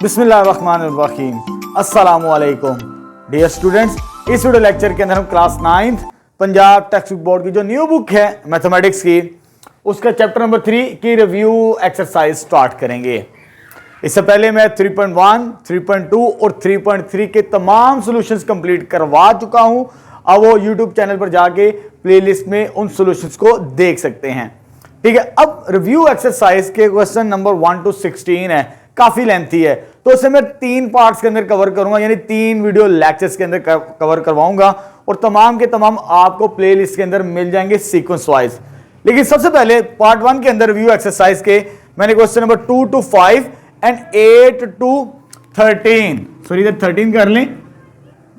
बिस्मिल्लाहिर्रहमानिर्रहीम, अस्सलामुअलैकुम dear students. इस वीडियो लेक्चर के अंदर हम class 9th Punjab text book board की जो न्यू बुक है मैथमेटिक्स की, उसका चैप्टर नंबर 3 की रिव्यू एक्सरसाइज स्टार्ट करेंगे। इससे पहले मैं 3.1, 3.2 और 3.3 के तमाम सॉल्यूशंस कंप्लीट करवा चुका हूं। अब वो यूट्यूब चैनल पर जाके प्लेलिस्ट में उन सॉल्यूशंस को देख सकते हैं। ठीक है, अब रिव्यू एक्सरसाइज के क्वेश्चन नंबर 1 to 16 है, काफी लेंथी है, तो इसे मैं 3 पार्ट्स के अंदर कवर करूंगा, यानी 3 वीडियो लेक्चर्स के अंदर कवर करवाऊंगा और तमाम के तमाम आपको प्लेलिस्ट के अंदर मिल जाएंगे सीक्वेंस वाइज। लेकिन सबसे पहले पार्ट 1 के अंदर रिव्यू एक्सरसाइज के मैंने question number 2 to 5 and 8 to 13, sorry इधर 13 कर लें,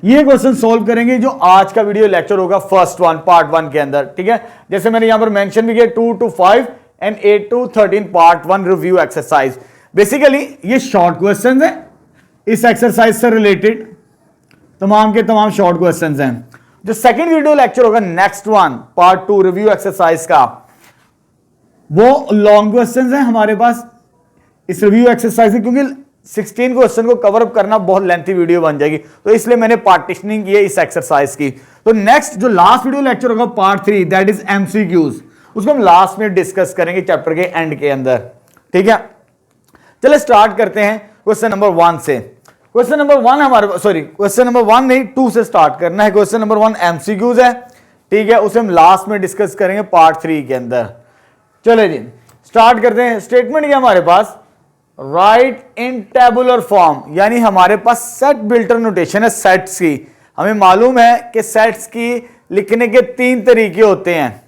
ये क्वेश्चन सॉल्व करेंगे जो आज का वीडियो लेक्चर होगा फर्स्ट वन पार्ट 1 के अंदर। ठीक है, जैसे मैंने यहां पर मेंशन भी किया 2 to 5 and 8 to 13 part 1 review exercise. Basically ये शॉर्ट क्वेश्चंस हैं, इस एक्सरसाइज से रिलेटेड तमाम के तमाम शॉर्ट क्वेश्चंस हैं। जो सेकंड वीडियो लेक्चर होगा next one part 2 review exercise का, वो लॉन्ग क्वेश्चंस हैं हमारे पास इस रिव्यू एक्सरसाइज में, क्योंकि 16 क्वेश्चन को कवर अप करना बहुत लेंथी वीडियो बन जाएगी, तो इसलिए मैंने पार्टीशनिंग की है इस एक्सरसाइज की। तो नेक्स्ट जो लास्ट वीडियो लेक्चर होगा पार्ट 3, दैट इज एमसीक्यूज, उसको हम लास्ट में डिस्कस करेंगे चैप्टर के एंड के अंदर। ठीक है, चलिए स्टार्ट करते हैं क्वेश्चन नंबर 1 से। क्वेश्चन नंबर 1 हमारे, सॉरी क्वेश्चन नंबर 1 नहीं 2 से स्टार्ट करना है। क्वेश्चन नंबर 1 एमसीक्यूज है, ठीक है, उसे हम लास्ट में डिस्कस करेंगे पार्ट 3 के अंदर। चलिए जी स्टार्ट करते हैं। स्टेटमेंट क्या हमारे पास, राइट इन टेबुलर फॉर्म, यानी हमारे पास सेट बिल्टर नोटेशन है सेट्स की। हमें मालूम है कि सेट्स की लिखने के 3 तरीके होते हैं,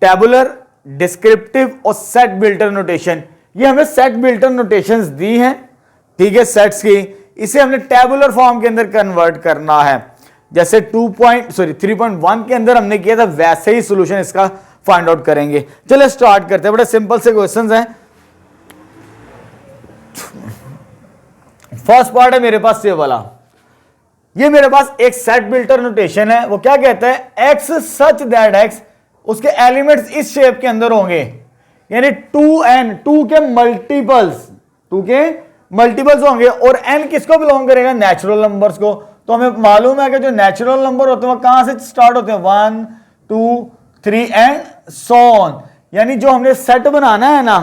टेबुलर, डिस्क्रिप्टिव और सेट बिल्टर नोटेशन। ये हमें सेट बिल्टर नोटेशंस दी हैं, ठीक है, सेट्स की, इसे हमने टेबुलर फॉर्म के अंदर कन्वर्ट करना है। जैसे 3.1 के अंदर हमने किया था, वैसे ही सॉल्यूशन इसका फाइंड आउट करेंगे। चलिए स्टार्ट करते हैं, बड़े सिंपल से क्वेश्चंस हैं। फर्स्ट पार्ट है मेरे पास ये वाला, ये मेरे पास एक सेट बिल्टर नोटेशन है। वो क्या कहता है, एक्स सच दैट एक्स, उसके एलिमेंट्स इस शेप के अंदर होंगे, यानी 2n, 2 के मल्टीपल्स होंगे, और n किसको बिलोंग करेगा, नेचुरल नंबर्स को। तो हमें मालूम है कि जो नेचुरल नंबर होते हैं वो कहां से स्टार्ट होते हैं, 1 2 3 एंड सो ऑन। यानी जो हमने सेट बनाना है ना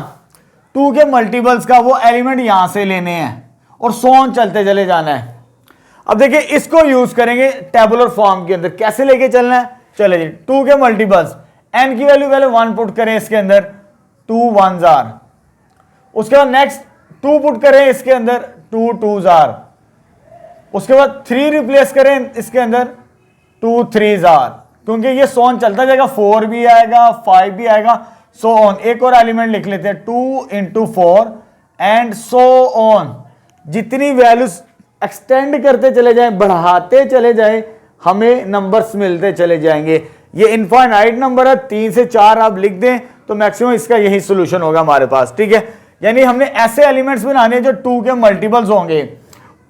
2 के मल्टीपल्स का, वो एलिमेंट यहां से लेने हैं और सो ऑन चलते चले जाना है। अब देखिए इसको यूज करेंगे टेबुलर फॉर्म के अंदर, कैसे लेके चलना है। चले जी 2 के मल्टीपल्स, n की वैल्यू पहले 1 पुट करें इसके अंदर, 2 1s are, उसके बाद नेक्स्ट 2 पुट करें इसके अंदर, 2 2s are, उसके बाद 3 रिप्लेस करें इसके अंदर, 2 3s are, क्योंकि ये सोन चलता जाएगा, 4 भी आएगा 5 भी आएगा, सो ऑन। एक और एलिमेंट लिख लेते हैं, 2 into 4 एंड सो ऑन। जितनी वैल्यूज एक्सटेंड करते चले जाएं, बढ़ाते चले जाएं, हमें नंबर्स मिलते चले जाएंगे। ये इनफाइनाइट नंबर है, 3 से 4 आप लिख दें तो मैक्सिमम इसका यही सॉल्यूशन होगा हमारे पास। ठीक है, यानी हमने ऐसे एलिमेंट्स बनाने जो 2 के मल्टीपल्स होंगे,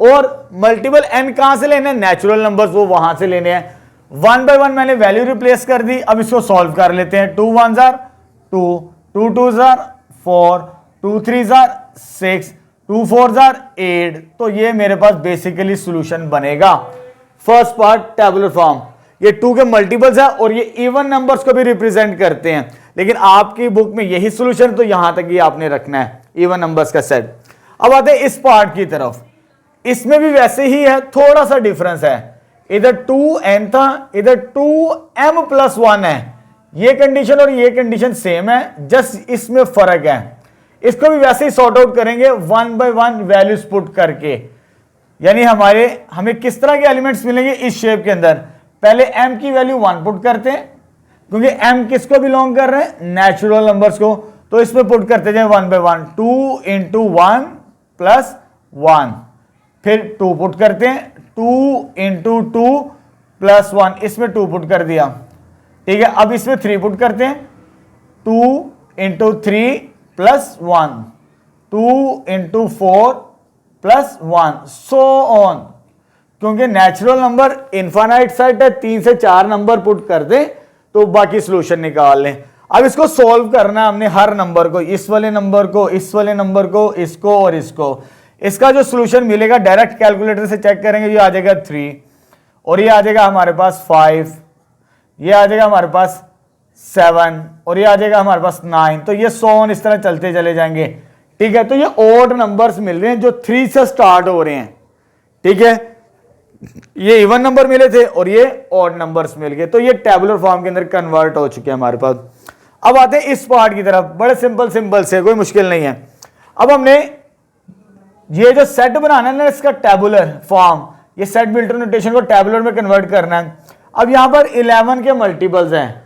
और मल्टीपल n कहां से लेने हैं, नेचुरल नंबर्स, वो वहां से लेने हैं। 1 by 1 मैंने वैल्यू रिप्लेस कर दी। अब इसको सॉल्व कर लेते हैं। 2 1s are 2, 2 2s are 4, 2 3s are 6, 2 4s are 8। तो ये मेरे पास बेसिकली सॉल्यूशन बनेगा। फर्स्ट पार्ट टेबुलर फॉर्म, ये 2 के मल्टीपल्स है और ये इवन नंबर्स को भी रिप्रेजेंट करते हैं, लेकिन आपकी बुक में यही सॉल्यूशन, तो यहां तक ही आपने रखना है, इवन नंबर्स का सेट। अब आते हैं इस पार्ट की तरफ, इसमें भी वैसे ही है, थोड़ा सा डिफरेंस है। इधर 2n था, इधर 2m+1 है। ये कंडीशन और ये कंडीशन सेम है, जस्ट इसमें फर्क है। इसको भी वैसे ही सॉर्ट आउट करेंगे 1 by 1 वैल्यूज पुट करके। यानी हमें किस तरह के एलिमेंट्स मिलेंगे इस शेप के अंदर। पहले m की वैल्यू 1 पुट करते हैं, क्योंकि m किसको बिलोंग कर रहे हैं, नेचुरल नंबर्स को, तो इसमें पुट करते जाए 1 by 1, 2 into 1 plus 1, फिर 2 पुट करते हैं, 2 into 2 plus 1, इसमें 2 पुट कर दिया। ठीक है, अब इसमें 3 पुट करते हैं, 2 into 3 plus 1, 2 into 4 plus 1, so on. क्योंकि नेचुरल नंबर इनफाइनाइट सेट है, 3 से 4 नंबर पुट कर दें तो बाकी सॉल्यूशन निकाल लें। अब इसको सॉल्व करना है हमने, हर नंबर को, इस वाले नंबर को, इस वाले नंबर को, इसको और इसको। इसका जो सोल्यूशन मिलेगा डायरेक्ट कैलकुलेटर से चेक करेंगे, ये आ जाएगा 3 और ये आ जाएगा हमारे पास 5, ये आ जाएगा हमारे पास 7 और ये आ जाएगा हमारे पास 9। तो ये 100 इस तरह चलते चले जाएंगे, ठीक है। तो ये ऑड नंबर्स मिल रहे हैं जो 3 से स्टार्ट हो रहे हैं, ठीक है। ये इवन नंबर मिले थे और ये ऑड नंबर्स मिल गए, तो ये टेबुलर फॉर्म के अंदर कन्वर्ट हो चुके हैं हमारे पास। अब आते हैं इस पार्ट की तरफ, बड़े सिंपल से, कोई मुश्किल नहीं है। अब हमने ये जो सेट बनाना है ना इसका टेबुलर फॉर्म, ये सेट बिल्टर नोटेशन को टेबुलर में कन्वर्ट करना है। अब यहां पर 11 के मल्टीपल्स हैं,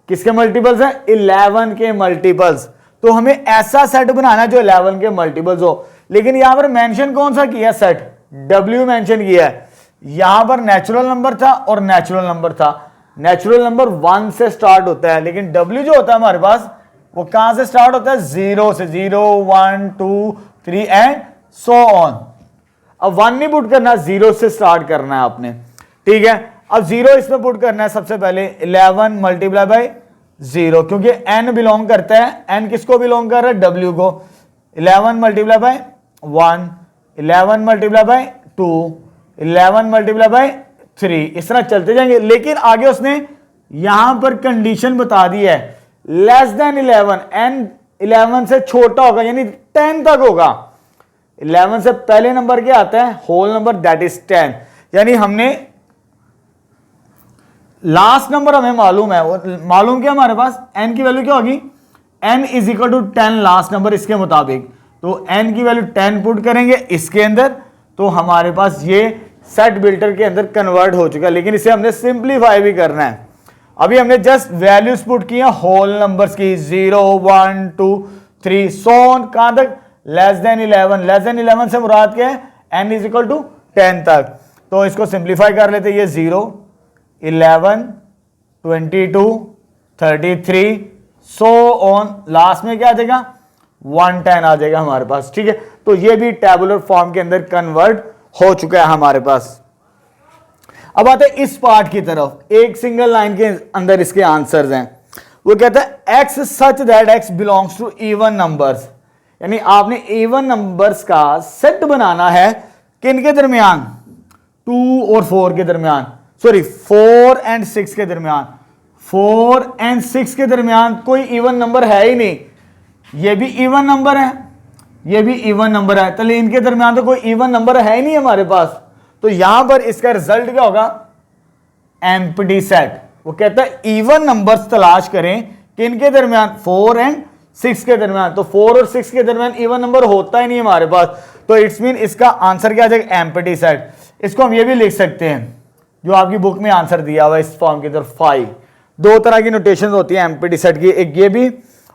किसके मल्टीपल्स हैं? 11 के मल्टीपल्स। तो हमें ऐसा सेट बनाना है जो 11 के मल्टीपल्स हो, लेकिन यहां पर मेंशन कौन सा किया? सेट W मेंशन किया है। यहां पर नेचुरल नंबर था और नेचुरल नंबर था। नेचुरल नंबर 1 से स्टार्ट होता है, लेकिन W जो होता है हमारे पास वो कहां से स्टार्ट होता है? 0 से। 0 1 2 3 एंड सो ऑन। अब 1 नहीं पुट करना, 0 से स्टार्ट करना है आपने, ठीक है। अब 0 इसमें पुट करना है सबसे पहले। 11 मल्टीप्लाई बाय 0, क्योंकि n बिलोंग करता है, n किसको बिलोंग कर रहा है? W को। 11 multiply by 1, 11 multiply by 2, 11 multiply by 3, इस तरह चलते जाएंगे। लेकिन आगे उसने यहां पर कंडीशन बता दी है, लेस देन 11, n 11 से छोटा होगा, यानी 10 तक होगा। 11 से पहले नंबर क्या आता है? Whole number, that is 10। यानी हमने लास्ट नंबर हमें मालूम है, वो मालूम क्या हमारे पास? n की वैल्यू क्या होगी? n is equal to 10 last number, इसके मुताबिक। तो n की वैल्यू 10 पुट करेंगे इसके अंदर, तो हमारे पास ये सेट बिल्टर के अंदर कन्वर्ट हो चुका है। लेकिन इसे हमने सिंप्लीफाई भी करना है। अभी हमने जस्ट वैल्यूज पुट की हैं होल नंबर्स की, 0 1 2 3 सो ऑन, कहां तक? Less than 11। लेस देन 11 से मुराद क्या है? n इज इक्वल टू 10 तक। तो इसको सिंप्लीफाई कर लेते, ये 0 11 22 33 सो ऑन, लास्ट में क्या आ जाएगा? 110 आ जाएगा हमारे पास, ठीक है। तो ये भी टेबुलर फॉर्म के अंदर कन्वर्ट हो चुका है हमारे पास। अब आते हैं इस पार्ट की तरफ, एक सिंगल लाइन के अंदर इसके आंसर्स हैं। वो कहता है x such that x belongs to even numbers, यानी आपने इवन नंबर्स का सेट बनाना है किनके दरमियान? 2 और 4 के दरमियान, सॉरी 4 एंड 6 के दरमियान। 4 एंड 6 के दरमियान कोई इवन नंबर है ही नहीं। ये भी इवन नंबर है, ये भी इवन नंबर है, तो इनके दरमियान तो कोई इवन नंबर है ही नहीं हमारे पास। तो यहां पर इसका रिजल्ट क्या होगा? Empty set. वो कहता है इवन नंबर्स तलाश करें किनके दरमियान? 4 एंड 6 के दरमियान। तो 4 और 6 के दरमियान इवन नंबर होता ही नहीं हमारे पास, तो इट्स मीन इसका आंसर क्या आ जाएगा? Empty set. इसको हम ये भी लिख सकते हैं, जो आपकी बुक में आंसर दिया हुआ है इस फॉर्म की तरफ 5। दो तरह की नोटेशन होती है एम्प्टी सेट की, एक ये भी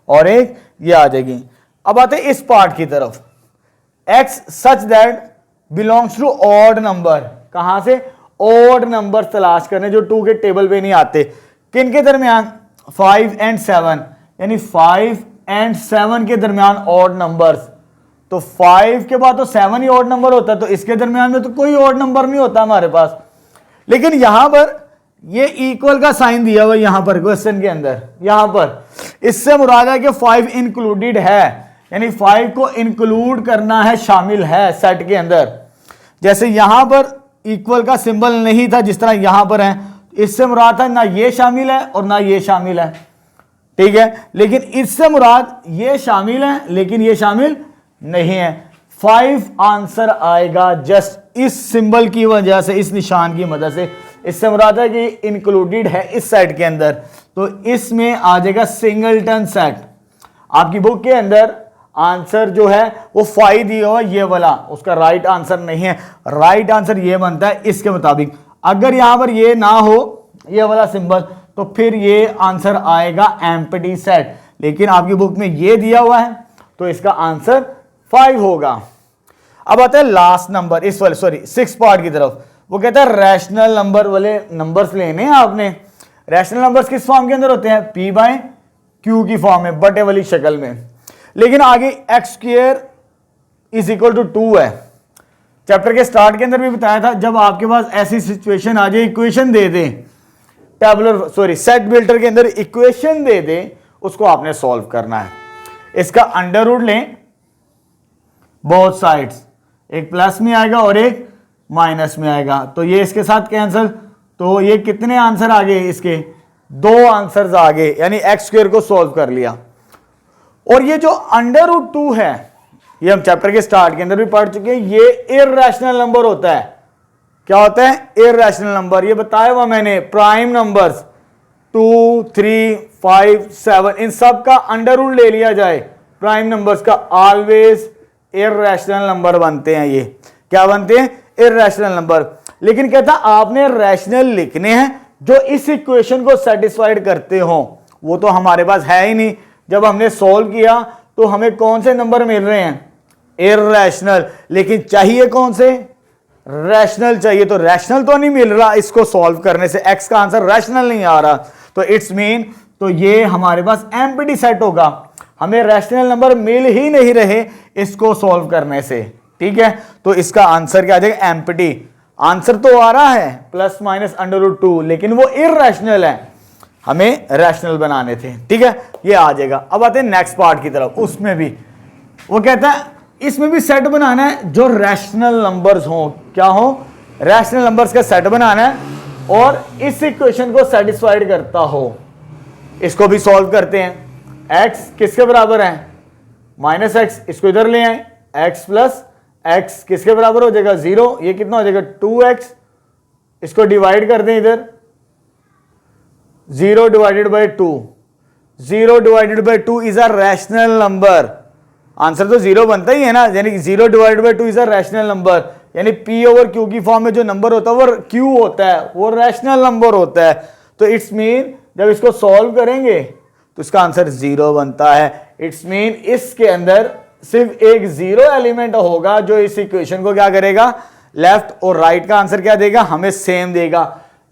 और एक ये आ जाएगी। अब आते हैं इस पार्ट की तरफ, x such that belongs to odd number. कहां से? ऑड नंबर तलाश करने जो 2 के टेबल पे नहीं आते। किन के दरमियान? 5 एंड 7, यानी 5 एंड 7 के दरमियान ऑड नंबर्स। तो 5 के बाद तो 7 ही ऑड नंबर होता है, तो इसके दरमियान में तो कोई ऑड नंबर नहीं होता हमारे पास। लेकिन यहां पर ये इक्वल का साइन दिया हुआ यहां पर क्वेश्चन के अंदर, यहां पर इससे मुराद है कि 5 इंक्लूडेड है, यानी 5 को इंक्लूड करना है, शामिल है सेट के अंदर। जैसे यहां पर इक्वल का सिंबल नहीं था जिस तरह यहां पर है, इससे मुराद था ना ये शामिल है और ना ये शामिल है, ठीक है। लेकिन इससे मुराद ये शामिल है लेकिन ये शामिल नहीं है। 5 आंसर आएगा जस्ट इस सिंबल की वजह से, इस निशान की मदद से। इससे मुराद है कि इंक्लूडेड है इस सेट के अंदर, तो इसमें आ जाएगा सिंगलटन सेट। आपकी बुक के अंदर आंसर जो है वो 5 दिया हुआ ये वाला, उसका राइट आंसर नहीं है। राइट आंसर ये बनता है इसके मुताबिक। अगर यहां पर ये ना हो ये वाला सिंबल, तो फिर ये आंसर आएगा एम्प्टी सेट। लेकिन आपकी बुक में ये दिया हुआ है तो इसका आंसर 5 होगा। अब आता है लास्ट नंबर, इस वाले सॉरी 6 पार्ट की तरफ। वो कहता है रैशनल नंबर वाले नंबर्स लेने हैं आपने। रैशनल नंबर्स किस फॉर्म के अंदर होते हैं? P बाय Q की फॉर्म में, बटे वाली शक्ल में। लेकिन आगे x square is equal to 2 है। चैप्टर के स्टार्ट के अंदर भी बताया था, जब आपके पास ऐसी सिचुएशन आ जाए, इक्वेशन दे दे, टेबुलर सॉरी सेट बिल्डर के अंदर इक्वेशन दे दे, उसको आपने सॉल्व करना है। इसका अंडर रूट लें बोथ साइड्स, एक प्लस में आएगा और एक माइनस में आएगा, तो ये इसके साथ कैंसिल, तो ये कितने आंसर आ गए इसके, 2 आंसर्स आ गए, यानी एक्स स्क्वायर को सॉल्व कर लिया। और ये जो √2 है, ये हम चैप्टर के स्टार्ट के अंदर भी पढ़ चुके हैं, ये इर्रेशनल नंबर होता है। क्या होता है? Irrational number. ये बताया हुआ मैंने, प्राइम नंबर्स 2, 3, 5, 7 इन सब का √ ले लिया जाए, प्राइम नंबर्स का, ऑलवेज इर्रेशनल नंबर बनते हैं। ये क्या बनते हैं? Irrational number. लेकिन कहता आपने रैशनल लिखने हैं जो इस इक्वेशन को सेटिस्फाइड करते हो, वो तो हमारे पास है ही नहीं। जब हमने सॉल्व किया तो हमें कौन से नंबर मिल रहे हैं? इर्रेशनल। लेकिन चाहिए कौन से? रैशनल चाहिए। तो रैशनल तो नहीं मिल रहा, इसको सॉल्व करने से एक्स का आंसर रैशनल नहीं आ रहा, तो इट्स मीन तो ये हमारे पास एम्प्टी सेट होगा, हमें रैशनल नंबर मिल ही नहीं रहे इसको सॉल्व करने से। ठीक है, तो इसका आंसर क्या आ जाएगा? एम्प्टी। आंसर तो आ रहा है प्लस माइनस √2, लेकिन वो इर्रेशनल है, हमें रैशनल बनाने थे। ठीक है, ये आ जाएगा। अब आते हैं नेक्स्ट पार्ट की तरफ। उसमें भी वो कहता है इसमें भी सेट बनाना है जो रैशनल नंबर्स हो। क्या हो? रैशनल नंबर्स का सेट बनाना है और इस इक्वेशन को सेटिस्फाइड करता हो। इसको भी सॉल्व करते हैं। x किसके बराबर है? -x, इसको इधर ले आए, x प्लस x किसके बराबर हो जाएगा? 0। ये कितना हो जाएगा? 2x। इसको डिवाइड कर दें इधर, 0 divided by 2, 0 divided by 2 is a rational number. Answer तो 0 बनता ही है ना, यानी 0 divided by 2 is a rational number, यानी p/q की फॉर्म में जो नंबर होता है वो q होता है, वो रैशनल नंबर होता है। तो इट्स मीन जब इसको सॉल्व करेंगे तो इसका आंसर 0 बनता है। इट्स मीन इसके अंदर सिर्फ एक 0 एलिमेंट होगा जो इस इक्वेशन को क्या करेगा? लेफ्ट और राइट का आंसर क्या देगा? हमें सेम देगा।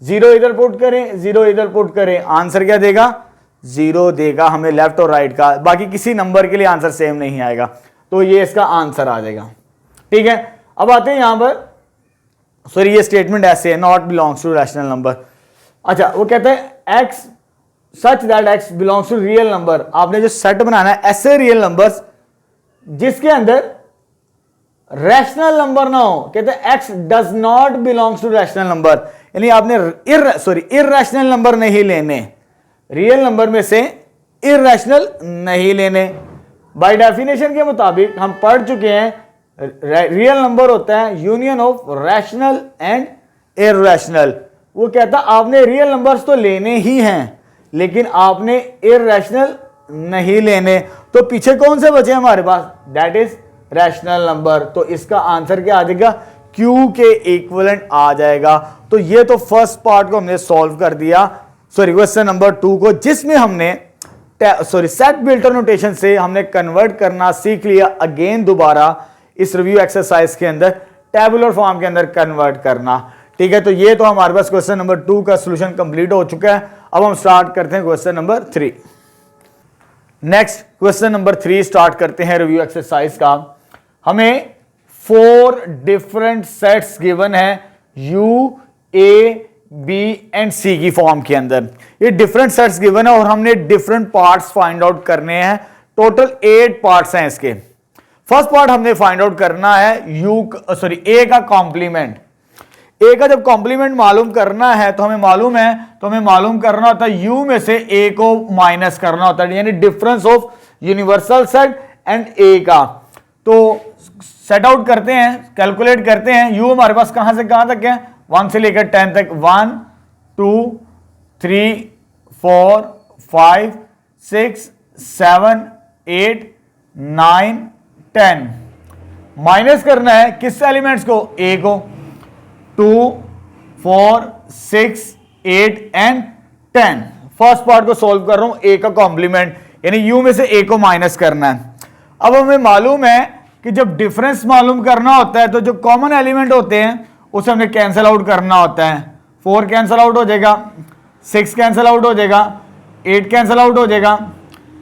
0 इधर पुट करें, 0 इधर पुट करें, आंसर क्या देगा? 0 देगा हमें लेफ्ट और राइट का। बाकी किसी नंबर के लिए आंसर सेम नहीं आएगा, तो ये इसका आंसर आ जाएगा। ठीक है, अब आते हैं यहां पर, सॉरी ये स्टेटमेंट ऐसे है, not belongs to rational number. अच्छा, वो कहते हैं x such that x belongs to real number. आपने जो सेट बनाना है ऐसे रियल नंबर्स जिसके अंदर रैशनल नंबर ना हो। कहते हैं x does not belongs to rational number, यानी आपने इर्रेशनल नंबर नहीं लेने, रियल नंबर में से इर्रेशनल नहीं लेने। बाय डेफिनेशन के मुताबिक हम पढ़ चुके हैं, रियल नंबर होता है union of rational and irrational. वो कहता आपने रियल नंबर्स तो लेने ही हैं, लेकिन आपने इर्रेशनल नहीं लेने। तो पीछे कौन से बचे हमारे पास? That is rational number. तो इसका आंसर क्या आ जाएगा? Q के इक्विवेलेंट आ जाएगा। तो ये तो फर्स्ट पार्ट को हमने सॉल्व कर दिया, सॉरी क्वेश्चन नंबर 2 को, जिसमें हमने सेट बिल्टर नोटेशन से हमने कन्वर्ट करना सीख लिया। अगेन दोबारा इस रिव्यू एक्सरसाइज के अंदर टेबुलर फॉर्म के अंदर कन्वर्ट करना। ठीक है, तो ये तो हमारे पास क्वेश्चन नंबर 2 का सॉल्यूशन कंप्लीट हो चुका है। अब हम स्टार्ट करते हैं question number 3। Next question number 3 start करते हैं रिव्यू एक्सरसाइज का। हमें 4 डिफरेंट सेट्स गिवन है U, A, B and C की फॉर्म के अंदर। ये डिफरेंट सेट्स गिवन है और हमने डिफरेंट पार्ट्स फाइंड आउट करने हैं। टोटल 8 पार्ट्स हैं इसके। फर्स्ट पार्ट हमने फाइंड आउट करना है A का कॉम्प्लीमेंट। A का जब कॉम्प्लीमेंट मालूम करना है तो हमें मालूम करना होता है U में से A को माइनस करना होता है, यानी difference of universal set and A का। तो सेट आउट करते हैं, कैलकुलेट करते हैं। U हमारे पास कहां से कहां तक है? 1 से लेकर 10 तक। 1 2 3 4 5 6 7 8 9 10। माइनस करना है किस एलिमेंट्स को? A को। 2 4 6 8 एंड 10। फर्स्ट पार्ट को सॉल्व कर रहा हूं, A का कॉम्प्लीमेंट, यानी U में से A को माइनस करना है। अब हमें मालूम है कि जब डिफरेंस मालूम करना होता है तो जो कॉमन एलिमेंट होते हैं उसे हमने कैंसिल आउट करना होता है। 4 कैंसिल आउट हो जाएगा, 6 कैंसिल आउट हो जाएगा, 8 कैंसिल आउट हो जाएगा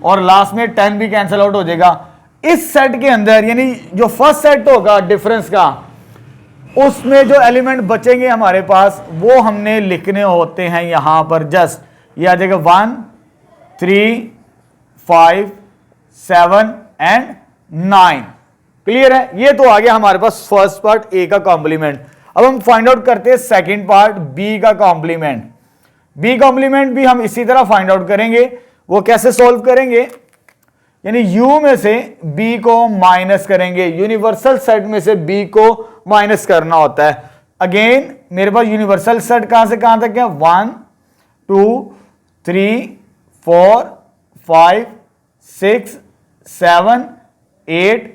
और लास्ट में 10 भी कैंसिल आउट हो जाएगा। इस सेट के अंदर, यानी जो फर्स्ट सेट होगा डिफरेंस का, उसमें जो एलिमेंट बचेंगे हमारे पास वो हमने लिखने होते हैं यहां पर। जस्ट ये आ जाएगा 1 3 5 7 एंड 9। क्लियर है? ये तो आ गया हमारे पास फर्स्ट पार्ट ए का कॉम्प्लीमेंट। अब हम फाइंड आउट करते हैं सेकंड पार्ट बी का कॉम्प्लीमेंट। बी कॉम्प्लीमेंट भी हम इसी तरह फाइंड आउट करेंगे। वो कैसे सॉल्व करेंगे? यानी u में से b को माइनस करेंगे, यूनिवर्सल सेट में से b को माइनस करना होता है। अगेन मेरे पास यूनिवर्सल सेट कहां से कहां तक है? 1 2 3 4 5 6 7 8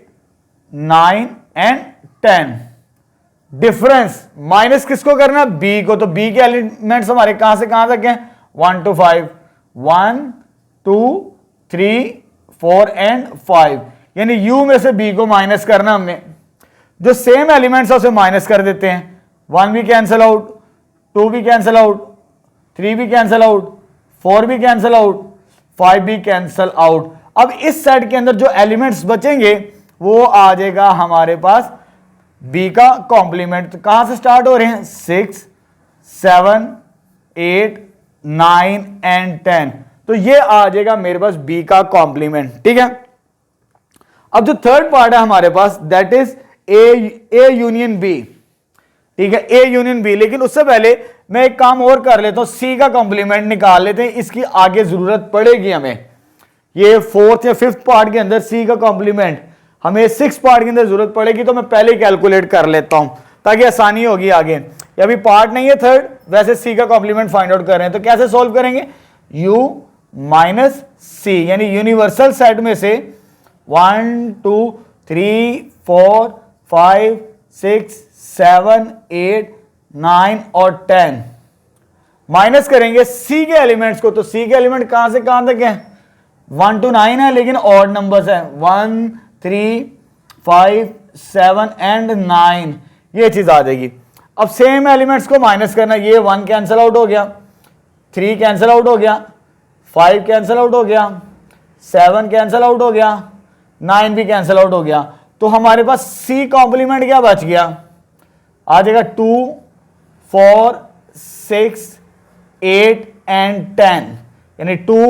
9 एंड 10। डिफरेंस माइनस किसको करना? b को। तो b के एलिमेंट्स हमारे कहां से कहां तक हैं? 1 to 5, 1 2 3 4 एंड 5। यानी u में से b को माइनस करना हमने। जो सेम एलिमेंट्स है उसे माइनस कर देते हैं। 1 भी कैंसिल आउट, 2 भी कैंसिल आउट, 3 भी कैंसिल आउट, 4 भी कैंसिल आउट, 5 भी कैंसिल आउट। अब इस सेट के अंदर जो एलिमेंट्स बचेंगे वो आ जाएगा हमारे पास b का कॉम्प्लीमेंट। कहां से स्टार्ट हो रहे हैं? 6 7 8 9 एंड 10। तो ये आ जाएगा मेरे पास b का कॉम्प्लीमेंट। ठीक है। अब जो थर्ड पार्ट है हमारे पास that is a union b। ठीक है, a यूनियन b। लेकिन उससे पहले मैं एक काम और कर लेता हूं, c का कॉम्प्लीमेंट निकाल लेते हैं। इसकी आगे जरूरत पड़ेगी हमें। ये फोर्थ या फिफ्थ पार्ट के अंदर c का कॉम्प्लीमेंट हमें 6 पार्ट के अंदर जरूरत पड़ेगी, तो मैं पहले ही कैलकुलेट कर लेता हूं ताकि आसानी होगी आगे। ये अभी पार्ट नहीं है थर्ड, वैसे c का कॉम्प्लीमेंट फाइंड आउट कर रहे हैं। तो कैसे सॉल्व करेंगे? u माइनस c, यानी यूनिवर्सल सेट में से 1 2 3 4 5 6 7 8 9 और 10 माइनस करेंगे c के एलिमेंट्स को। तो c के एलिमेंट कहां से कहां तक है? 1 to 9 है, लेकिन ऑड नंबर्स है। 1 3 5 7 एंड 9, ये चीज आ जाएगी। अब सेम एलिमेंट्स को माइनस करना। ये 1 कैंसिल आउट हो गया, 3 कैंसिल आउट हो गया, 5 कैंसिल आउट हो गया, 7 कैंसिल आउट हो गया, 9 भी कैंसिल आउट हो गया। तो हमारे पास c कॉम्प्लीमेंट क्या बच गया? आ जाएगा 2 4 6 8 एंड 10। यानी 2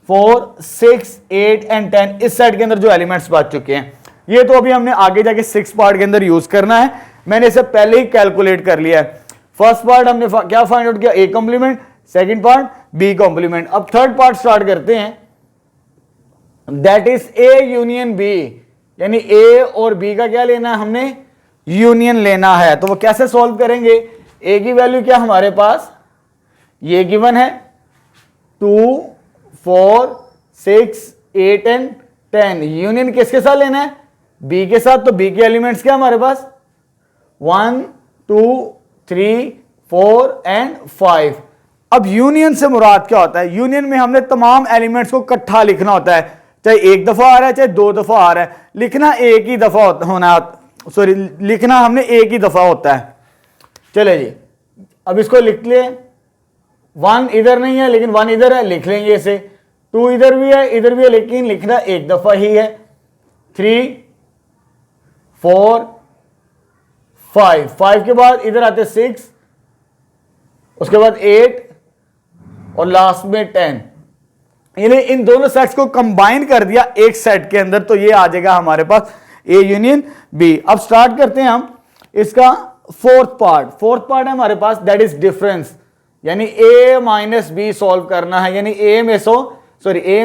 4 6 8 एंड 10 इस सेट के अंदर जो एलिमेंट्स बच चुके हैं। ये तो अभी हमने आगे जाके 6 पार्ट के अंदर यूज करना है। मैंने इसे पहले ही कैलकुलेट कर लिया है। फर्स्ट पार्ट हमने क्या फाइंड आउट किया? a complement, second part b complement. अब थर्ड पार्ट स्टार्ट करते हैं, that is a union b। यानी a और b का क्या लेना है? हमने यूनियन लेना है। तो वो कैसे सॉल्व करेंगे? a की वैल्यू क्या हमारे पास? ये गिवन है 2 4 6 8 एंड 10। यूनियन किसके साथ लेना है? b के साथ। तो b के एलिमेंट्स क्या हमारे पास? 1 2 3 4 एंड 5। अब यूनियन से मुराद क्या होता है? यूनियन में हमने तमाम एलिमेंट्स को इकट्ठा लिखना होता है, चाहे एक दफा आ रहा है चाहे 2 दफा आ रहा है। लिखना एक ही दफा होना, सॉरी लिखना हमने एक ही दफा होता है। चले जी, अब इसको लिख ले। 1 इधर नहीं है लेकिन 1 इधर है, लिख लेंगे इसे। 2 इधर भी है लेकिन लिखना एक दफा ही है। 3 4 5 के बाद इधर आते 6, उसके बाद 8 और लास्ट में 10। यानी इन दोनों सेट्स को कंबाइन कर दिया एक सेट के अंदर, तो ये आ जाएगा हमारे पास a यूनियन b। अब स्टार्ट करते हैं हम इसका फोर्थ पार्ट है हमारे पास, दैट इज डिफरेंस। यानी a माइनस b सॉल्व करना है। यानी a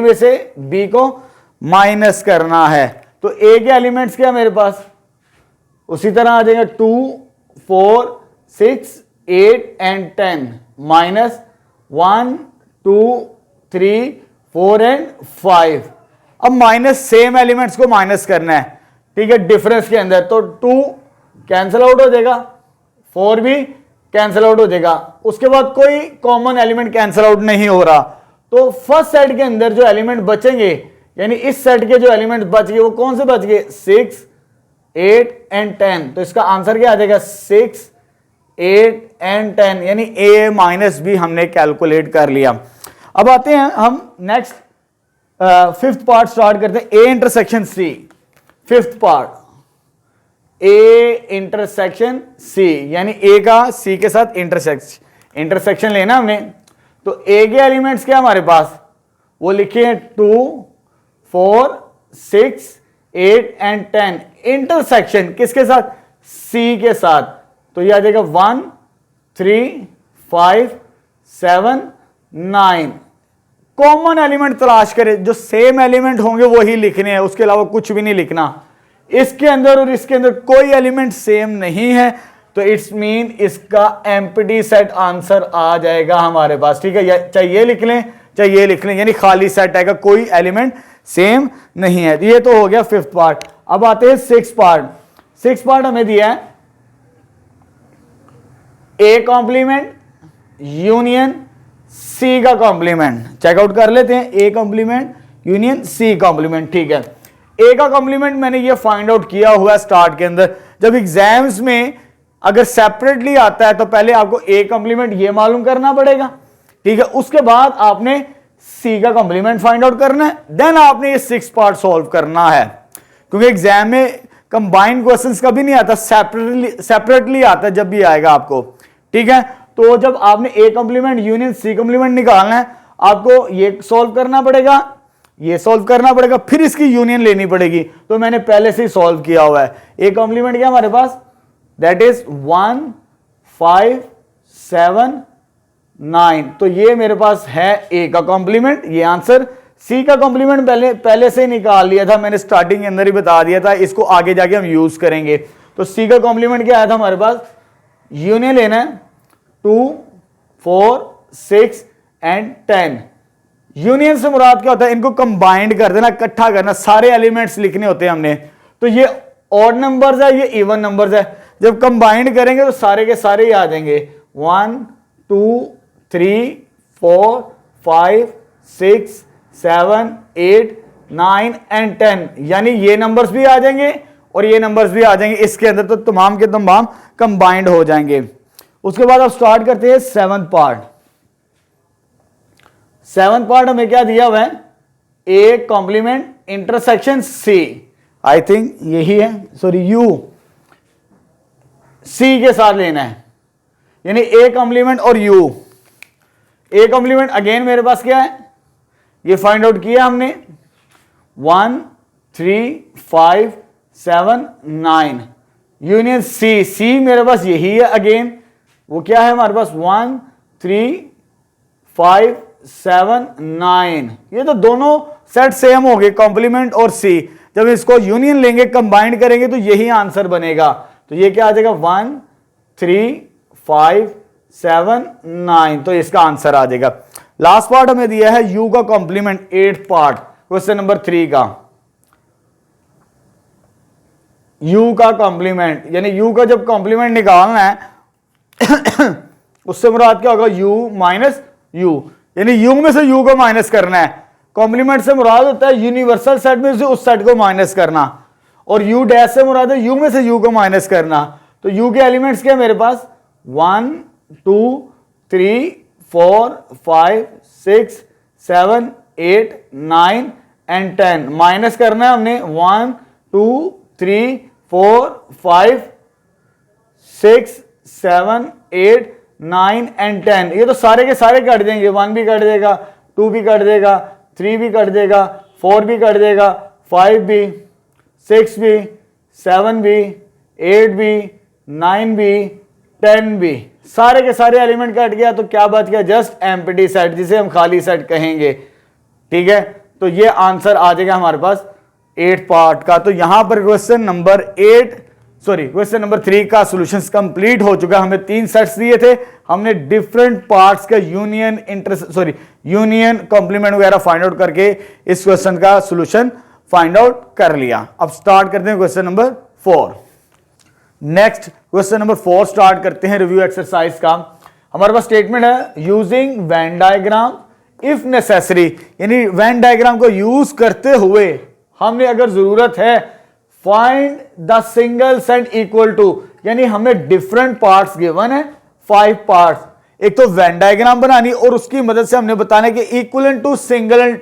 में से b को माइनस करना है। तो a के एलिमेंट्स क्या मेरे पास? उसी तरह आ जाएगा 2 4 6 8 एंड 10 माइनस 1 2 3 4 एंड 5। अब माइनस सेम एलिमेंट्स को माइनस करना है। ठीक है, डिफरेंस के अंदर। तो 2 कैंसिल आउट हो जाएगा, 4 भी कैंसिल आउट हो जाएगा। उसके बाद कोई कॉमन एलिमेंट कैंसिल आउट नहीं हो रहा। तो फर्स्ट सेट के अंदर जो एलिमेंट बचेंगे, यानी इस सेट के जो एलिमेंट बच गए वो कौन से बच गए? 6 8 एंड 10। तो इसका आंसर क्या आ जाएगा? 6 8 एंड 10। यानी a माइनस b हमने कैलकुलेट कर लिया। अब आते हैं हम नेक्स्ट फिफ्थ पार्ट स्टार्ट करते हैं, a intersection c। Fifth part a intersection c, यानी a का c के साथ इंटरसेक्शन लेना हमने। तो a के एलिमेंट्स क्या हमारे पास? वो लिखे हैं 2 4 6 8 एंड 10 इंटरसेक्शन किसके साथ, C के साथ, तो ये आ जाएगा 1 3 5 7 9। कॉमन एलिमेंट तलाश करें, जो सेम एलिमेंट होंगे वही लिखने हैं, उसके अलावा कुछ भी नहीं लिखना। इसके अंदर और इसके अंदर कोई एलिमेंट सेम नहीं है, तो इट्स मीन इसका एम्प्टी सेट आंसर आ जाएगा हमारे पास। ठीक है, चाहे ये लिख लें चाहे ये लिख लें, यानी खाली सेट आएगा, कोई एलिमेंट सेम नहीं है। ये तो हो गया 5th पार्ट। अब आते हैं 6th पार्ट। 6th पार्ट हमें दिया है ए कॉम्प्लीमेंट यूनियन सी का कॉम्प्लीमेंट। चेकआउट कर लेते हैं, A complement union C complement. ठीक है, ए का कॉम्प्लीमेंट मैंने ये फाइंड आउट किया हुआ है स्टार्ट के अंदर। जब एग्जाम्स में अगर सेपरेटली आता है तो पहले आपको ए कॉम्प्लीमेंट ये मालूम करना पड़ेगा। ठीक है, उसके बाद आपने सी का कॉम्प्लीमेंट फाइंड आउट करना है, देन आपने ये 6th पार्ट सॉल्व करना है। क्योंकि एग्जाम में कंबाइंड क्वेश्चंस कभी नहीं आता, सेपरेटली आता है जब भी आएगा आपको। ठीक है, तो जब आपने A complement union C complement निकालना है, आपको ये सॉल्व करना पड़ेगा, ये सॉल्व करना पड़ेगा, फिर इसकी यूनियन लेनी पड़ेगी। तो मैंने पहले से ही सॉल्व किया हुआ है। ए कॉम्प्लीमेंट क्या हमारे पास, दैट इज 1 5 7 9। तो ये मेरे पास है ए का कॉम्प्लीमेंट, ये आंसर। सी का कॉम्प्लीमेंट पहले से ही निकाल लिया था, मैंने स्टार्टिंग के अंदर ही बता दिया था, इसको आगे जाके हम यूज करेंगे। तो सी का कॉम्प्लीमेंट क्या आया था हमारे पास, यूनियन लेना है 2 4 6 एंड 10। यूनियन से मुराद क्या होता है, इनको कंबाइंड कर देना, इकट्ठा करना, सारे एलिमेंट्स लिखने होते हैं हमने। तो ये ऑड नंबर्स है, ये इवन नंबर्स है, जब कंबाइंड करेंगे तो सारे के सारे ही आ जाएंगे। 1 2 3 4 5 6 7 8 9 एंड 10, यानी ये नंबर्स भी आ जाएंगे और ये नंबर्स भी आ जाएंगे इसके अंदर, तो तमाम के तमाम कंबाइंड हो जाएंगे। उसके बाद आप स्टार्ट करते हैं 7th पार्ट। 7th पार्ट हमें क्या दिया हुआ है, A complement intersection C, I think यही है, सॉरी यू, सी के साथ लेना है, यानी ए कॉम्प्लीमेंट और यू। ए कॉम्प्लीमेंट अगेन मेरे पास क्या है, ये फाइंड आउट किया हमने, 1 3 5 7 9 यूनियन सी। सी मेरे पास यही है अगेन, वो क्या है हमारे पास 1 3 5 7 9। ये तो दोनों सेट सेम हो गए, कॉम्प्लीमेंट और सी। जब इसको यूनियन लेंगे, कंबाइंड करेंगे तो यही आंसर बनेगा। तो ये क्या आ जाएगा 1 3 5 7 9, तो इसका आंसर आ जाएगा। लास्ट पार्ट हमें दिया है यू का complement, 8th part, question number 3 का। यू का कॉम्प्लीमेंट, यानी यू का जब कॉम्प्लीमेंट निकालना है उससे मुराद क्या होगा, यू माइनस यू, यानी यू में से यू को माइनस करना है। कॉम्प्लीमेंट से मुराद होता है यूनिवर्सल सेट में से उस सेट को माइनस करना, और यू डैश से मुराद है यू में से यू को माइनस करना। तो यू के एलिमेंट्स क्या है मेरे पास, 1 2 3 4 5 6 7 8 9 एंड 10। माइनस करना है हमने 1 2 3 4 5 6 7 8 9 एंड 10। ये तो सारे के सारे कट देंगे, 1 भी कट देगा, 2 भी कट देगा, 3 भी कट देगा, 4 भी कट देगा, 5 भी, 6 भी, 7 भी, 8 भी, 9 भी, 10 भी, सारे के सारे एलिमेंट कट गया। तो क्या बच गया, जस्ट एम्प्टी सेट, जिसे हम खाली सेट कहेंगे। ठीक है, तो ये आंसर आ जाएगा हमारे पास 8th पार्ट का। तो यहां पर क्वेश्चन नंबर 3 का सॉल्यूशंस कंप्लीट हो चुका। हमें 3 सेट्स दिए थे, हमने डिफरेंट पार्ट्स का यूनियन कॉम्प्लीमेंट वगैरह फाइंड आउट करके इस क्वेश्चन का सॉल्यूशन फाइंड आउट कर लिया। अब स्टार्ट करते हैं question number 4। Next question number 4 start करते हैं रिव्यू एक्सरसाइज का। हमारे पास स्टेटमेंट है, using Venn diagram if necessary, यानी वेन डायग्राम को यूज करते हुए हमने अगर जरूरत है, find the single set equal to, यानी हमें डिफरेंट पार्ट्स गिवन है, 5 पार्ट्स। एक तो वेन डायग्राम बनानी और उसकी मदद से हमने बताना कि इक्वल टू सिंगल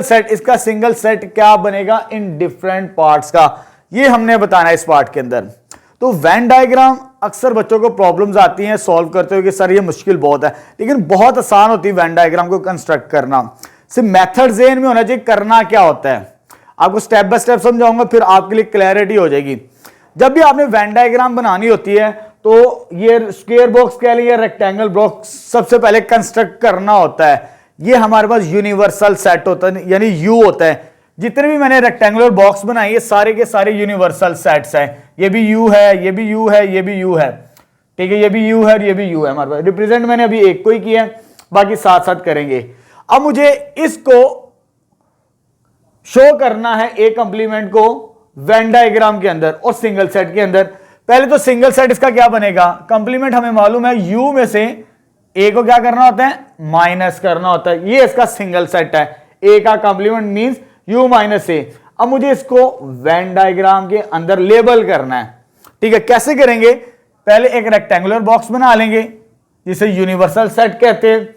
सेट, इसका सिंगल सेट क्या बनेगा इन डिफरेंट पार्ट्स का, ये हमने बताना है इस पार्ट के अंदर। तो वेन डायग्राम अक्सर बच्चों को प्रॉब्लम्स आती हैं सॉल्व करते हुए कि सर ये मुश्किल बहुत है, लेकिन बहुत आसान होती है वेन डायग्राम को कंस्ट्रक्ट करना। सिर्फ मेथड ज़हन में होना चाहिए, करना क्या होता है। आपको स्टेप बाय स्टेप समझाऊंगा, फिर आपके लिए क्लैरिटी हो जाएगी। जब भी आपने वेन डायग्राम बनानी होती है तो ये स्क्वायर बॉक्स कह लीजिए, रेक्टेंगल बॉक्स सबसे पहले कंस्ट्रक्ट करना होता है। ये हमारे पास यूनिवर्सल सेट होता है, यानी यू होता है। जितने भी मैंने रेक्टेंगुलर बॉक्स बनाए ये सारे के सारे यूनिवर्सल सेट्स हैं। ये भी यू है, ये भी यू है, ये भी यू है, ठीक है, ये भी यू है और ये भी यू है। हमारे पास रिप्रेजेंट मैंने अभी एक को ही किया है, बाकी साथ साथ करेंगे। अब मुझे इसको शो करना है ए कंप्लीमेंट को वेन डायग्राम के अंदर और सिंगल सेट के अंदर। पहले तो सिंगल सेट इसका क्या बनेगा, कंप्लीमेंट हमें मालूम है यू में से ए को क्या करना होता है, माइनस करना होता है। ये इसका सिंगल सेट है, ए का कंप्लीमेंट मींस यू माइनस ए। अब मुझे इसको वेन डायग्राम के अंदर लेबल करना है, ठीक है। कैसे करेंगे, पहले एक रेक्टेंगुलर बॉक्स बना लेंगे जिसे यूनिवर्सल सेट कहते हैं,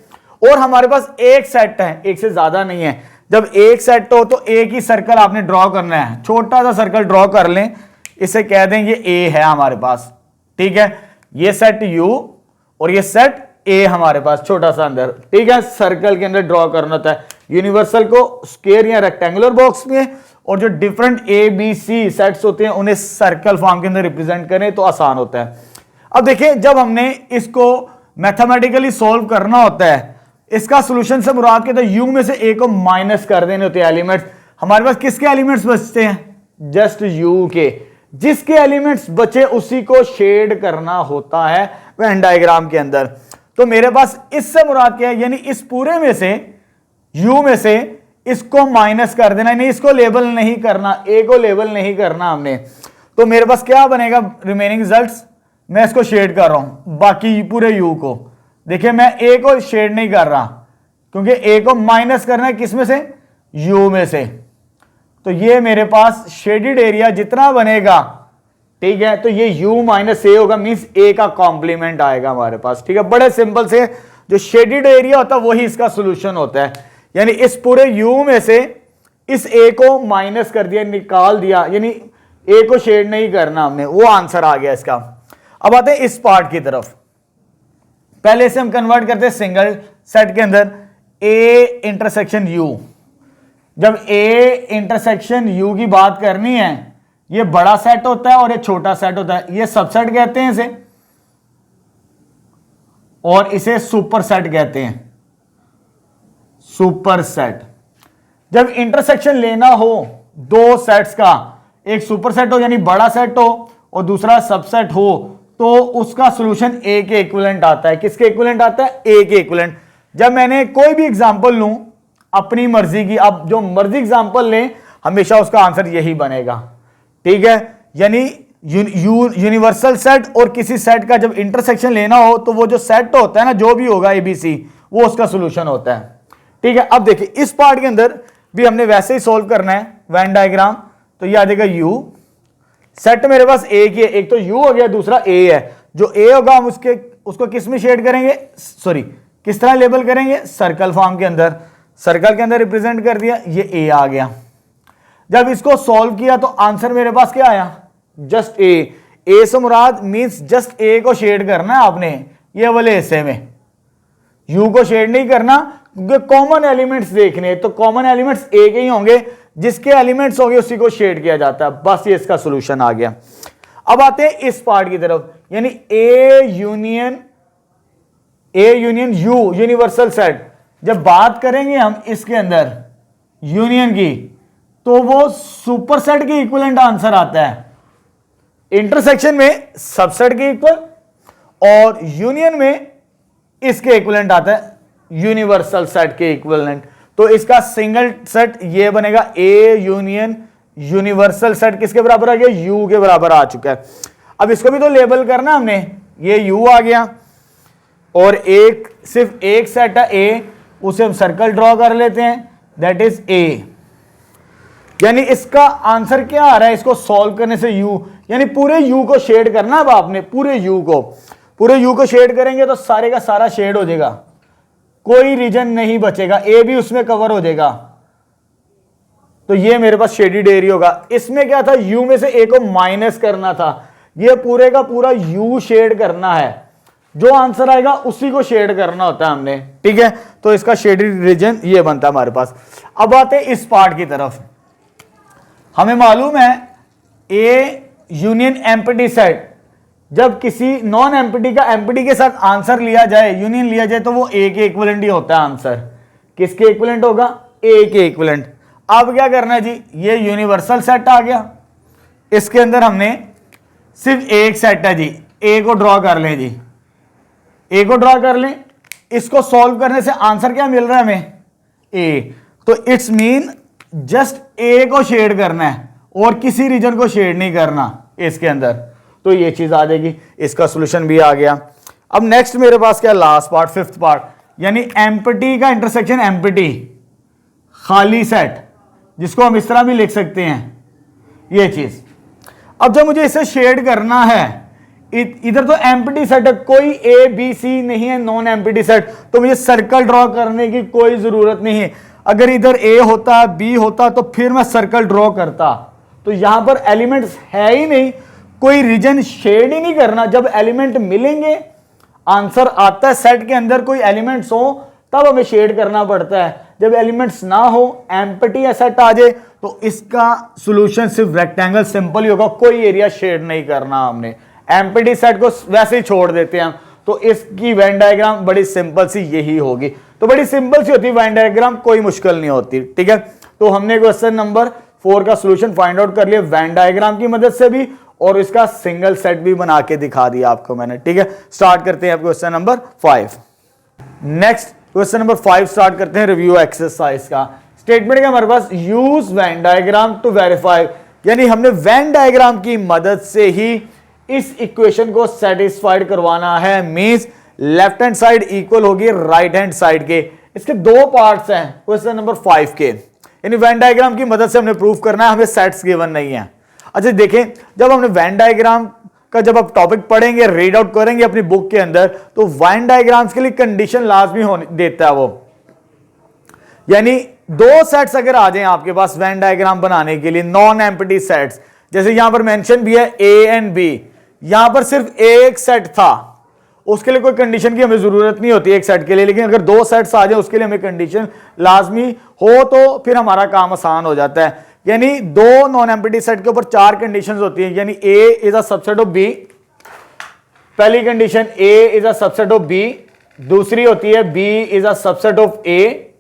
और हमारे पास एक सेट है, एक से ज्यादा नहीं है। जब एक सेट हो तो एक ही सर्कल आपने ड्रॉ करना है, छोटा सा सर्कल ड्रॉ कर लें, इसे कह दें ये ए है हमारे पास, ठीक है। ये सेट यू और ये सेट ए हमारे पास छोटा सा अंदर, ठीक है, सर्कल के अंदर ड्रॉ करना होता है। यूनिवर्सल को स्क्वायर या रेक्टेंगुलर बॉक्स में, और जो different A B C sets होते हैं उन्हें सर्कल फॉर्म के अंदर रिप्रेजेंट करें तो आसान होता है। अब देखिए, जब हमने इसको मैथमेटिकली सॉल्व करना होता है, इसका सॉल्यूशन से मुराद कहते हैं यू में से ए को माइनस कर देने होते हैं एलिमेंट्स। हमारे पास किसके एलिमेंट्स बचते हैं, जस्ट यू के। जिसके एलिमेंट्स बचे उसी को शेड करना होता है वेन डायग्राम के अंदर। तो मेरे पास इससे मुराद क्या है, यानी इस पूरे में से यू में से इसको माइनस कर देना, नहीं इसको लेबल नहीं करना, ए को लेबल नहीं करना हमने। तो मेरे पास क्या बनेगा रिमेनिंग रिजल्ट्स, मैं इसको शेड कर रहा हूं, बाकी पूरे यू को। देखिए मैं ए को शेड नहीं कर रहा क्योंकि ए को माइनस करना है किस में से, यू में से। तो ये मेरे पास शेडेड एरिया जितना बनेगा, ठीक है, तो ये u माइनस ए होगा, मींस ए का कॉम्प्लीमेंट आएगा हमारे पास, ठीक है। बड़े सिंपल से जो शेडेड एरिया होता है वही इसका सॉल्यूशन होता है। यानी इस पूरे u में से इस a को माइनस कर दिया, निकाल दिया, यानी a को शेड नहीं करना हमने, वो आंसर आ गया इसका। अब आते हैं इस पार्ट की तरफ। पहले से हम कन्वर्ट करते हैं सिंगल सेट के अंदर a इंटरसेक्शन u। जब a इंटरसेक्शन u की बात करनी है, ये बड़ा सेट होता है और ये छोटा सेट होता है, ये सबसेट कहते हैं इसे, और इसे सुपर सेट कहते हैं, सुपर सेट। जब इंटरसेक्शन लेना हो दो सेट्स का, एक सुपर सेट हो यानी बड़ा सेट हो और दूसरा सबसेट हो, तो उसका सॉल्यूशन ए के इक्विवेलेंट आता है। किसके इक्विवेलेंट आता है, ए के इक्विवेलेंट। जब मैंने कोई भी एग्जांपल लूं अपनी मर्जी की, अब जो मर्जी एग्जांपल लें हमेशा उसका आंसर यही बनेगा, ठीक है। यानी यूनिवर्सल सेट और किसी सेट का जब इंटरसेक्शन लेना हो तो वो जो सेट होता है ना, जो भी होगा एबीसी, वो उसका सॉल्यूशन होता है, ठीक है। अब देखिए इस पार्ट के अंदर भी हमने वैसे ही सॉल्व करना है वेन डायग्राम। तो ये आ जाएगा यू, सेट मेरे पास एक ही है, एक तो यू हो गया, दूसरा ए है। जो ए होगा हम उसको किस में शेड करेंगे, सॉरी किस तरह लेबल करेंगे, सर्कल फॉर्म के अंदर। सर्कल के अंदर रिप्रेजेंट कर दिया, ये ए आ गया। जब इसको सॉल्व किया तो आंसर मेरे पास क्या आया, जस्ट ए। ए से मुराद मींस जस्ट ए को शेड करना है आपने, ये वाले हिस्से में यू को शेड नहीं करना, क्योंकि कॉमन एलिमेंट्स देखने, तो कॉमन एलिमेंट्स ए के ही होंगे, जिसके एलिमेंट्स होंगे उसी को शेड किया जाता है। बस ये इसका सॉल्यूशन आ गया। अब आते हैं इस पार्ट की तरफ, यानी A union you, universal set. जब बात करेंगे हम इसके अंदर यूनियन की, तो वो सुपर सेट के इक्विवेलेंट आंसर आता है। इंटरसेक्शन में सबसेट के इक्वल और यूनियन में इसके इक्विवेलेंट आता है यूनिवर्सल सेट के इक्विवेलेंट। तो इसका सिंगल सेट ये बनेगा, ए यूनियन यूनिवर्सल सेट किसके बराबर आ गया, यू के बराबर आ चुका है। अब इसको भी तो लेबल करना हमने, ये यू आ गया और एक सिर्फ एक सेट है ए, उसे हम सर्कल ड्रॉ कर लेते हैं, दैट इज ए। यानी इसका आंसर क्या आ रहा है, इसको सॉल्व करने से यू, यानी पूरे यू को शेड करना। अब आपने पूरे यू को शेड करेंगे तो सारे का सारा शेड हो जाएगा, कोई रीजन नहीं बचेगा, ए भी उसमें कवर हो जाएगा। तो ये मेरे पास शेडेड एरिया होगा। इसमें क्या था, यू में से ए को माइनस करना था, ये पूरे का पूरा यू शेड करना है, जो आंसर आएगा उसी को शेड करना होता है हमने, ठीक है। तो इसका शेडेड रीजन ये बनता है हमारे पास। अब आते हैं इस पार्ट की तरफ। हमें मालूम है ए यूनियन एम्प्टी सेट, जब किसी नॉन एम्प्टी का एम्प्टी के साथ आंसर लिया जाए, यूनियन लिया जाए, तो वो ए के इक्विवेलेंट ही होता है आंसर। किसके इक्विवेलेंट होगा? ए के इक्विवेलेंट। अब क्या करना है जी, ये यूनिवर्सल सेट आ गया, इसके अंदर हमने सिर्फ एक सेट है जी, ए को ड्रॉ कर लें जी, ए को ड्रॉ कर लें। इसको सॉल्व करने से आंसर क्या मिल रहा है हमें? ए। तो इट्स मीन जस्ट ए को शेड करना है और किसी रीजन को शेड नहीं करना इसके अंदर, तो ये चीज आ जाएगी। इसका सॉल्यूशन भी आ गया। अब नेक्स्ट मेरे पास क्या, लास्ट पार्ट, फिफ्थ पार्ट, यानी एम्प्टी का इंटरसेक्शन एम्प्टी, खाली सेट, जिसको हम इस तरह भी लिख सकते हैं, ये चीज। अब जब मुझे इसे शेड करना है, इधर तो एम्प्टी सेट है, कोई ए बी सी नहीं है, नॉन एम्प्टी सेट, तो मुझे सर्कल ड्रॉ करने की कोई जरूरत नहीं है। अगर इधर ए होता, बी होता, तो फिर मैं सर्कल ड्रॉ करता। तो यहां पर एलिमेंट्स है ही नहीं, कोई रीजन शेड ही नहीं करना। जब एलिमेंट मिलेंगे, आंसर आता है, सेट के अंदर कोई एलिमेंट्स हो तब हमें शेड करना पड़ता है। जब एलिमेंट्स ना हो, एम्प्टी सेट आ जाए, तो इसका सॉल्यूशन सिर्फ रेक्टेंगल सिंपल ही होगा, कोई एरिया शेड नहीं करना हमने। एम्प्टी सेट को वैसे ही छोड़ देते हैं हम। तो इसकी वेन डायग्राम बड़ी सिंपल सी यही होगी। तो बड़ी सिंपल सी होती है वेन डायग्राम, कोई मुश्किल नहीं होती, ठीक है। तो हमने क्वेश्चन नंबर 4 का सॉल्यूशन फाइंड आउट कर लिया वेन डायग्राम की मदद से भी, और इसका सिंगल सेट भी बना के दिखा दिया आपको मैंने, ठीक है। स्टार्ट करते हैं question number 5। Next question number 5 start करते हैं रिव्यू एक्सरसाइज का। स्टेटमेंट है हमारे पास, use Venn diagram to verify, यानी हमने वेन डायग्राम की मदद से ही इस इक्वेशन को सेटिस्फाइड करवाना है। Means left hand side equal होगी राइट हैंड साइड के। इसके दो पार्ट्स हैं क्वेश्चन नंबर 5 के, यानी वेन डायग्राम की मदद से हमने प्रूफ करना है, हमें सेट्स गिवन नहीं है। अच्छा देखें, जब हमने वेन डायग्राम का जब आप टॉपिक पढ़ेंगे, रीड आउट करेंगे अपनी बुक के अंदर, तो वेन डायग्राम्स के लिए कंडीशन लाजमी होने देता है वो, यानी दो सेट्स अगर आ जाएं आपके पास वेन डायग्राम बनाने के लिए, नॉन एम्प्टी सेट्स, जैसे यहां पर मेंशन भी है ए एंड बी, यहां पर सिर्फ एक सेट था, उसके लिए कोई कंडीशन की हमें जरूरत नहीं होती एक सेट के लिए। लेकिन अगर दो सेट्स आ जाए उसके लिए हमें कंडीशन लाजमी हो, तो फिर हमारा काम आसान हो जाता है। यानी दो नॉन एम्प्टी सेट के ऊपर 4 कंडीशंस होती हैं, यानी A is a subset of B, पहली condition A is a subset of B, दूसरी होती है B is a subset of A,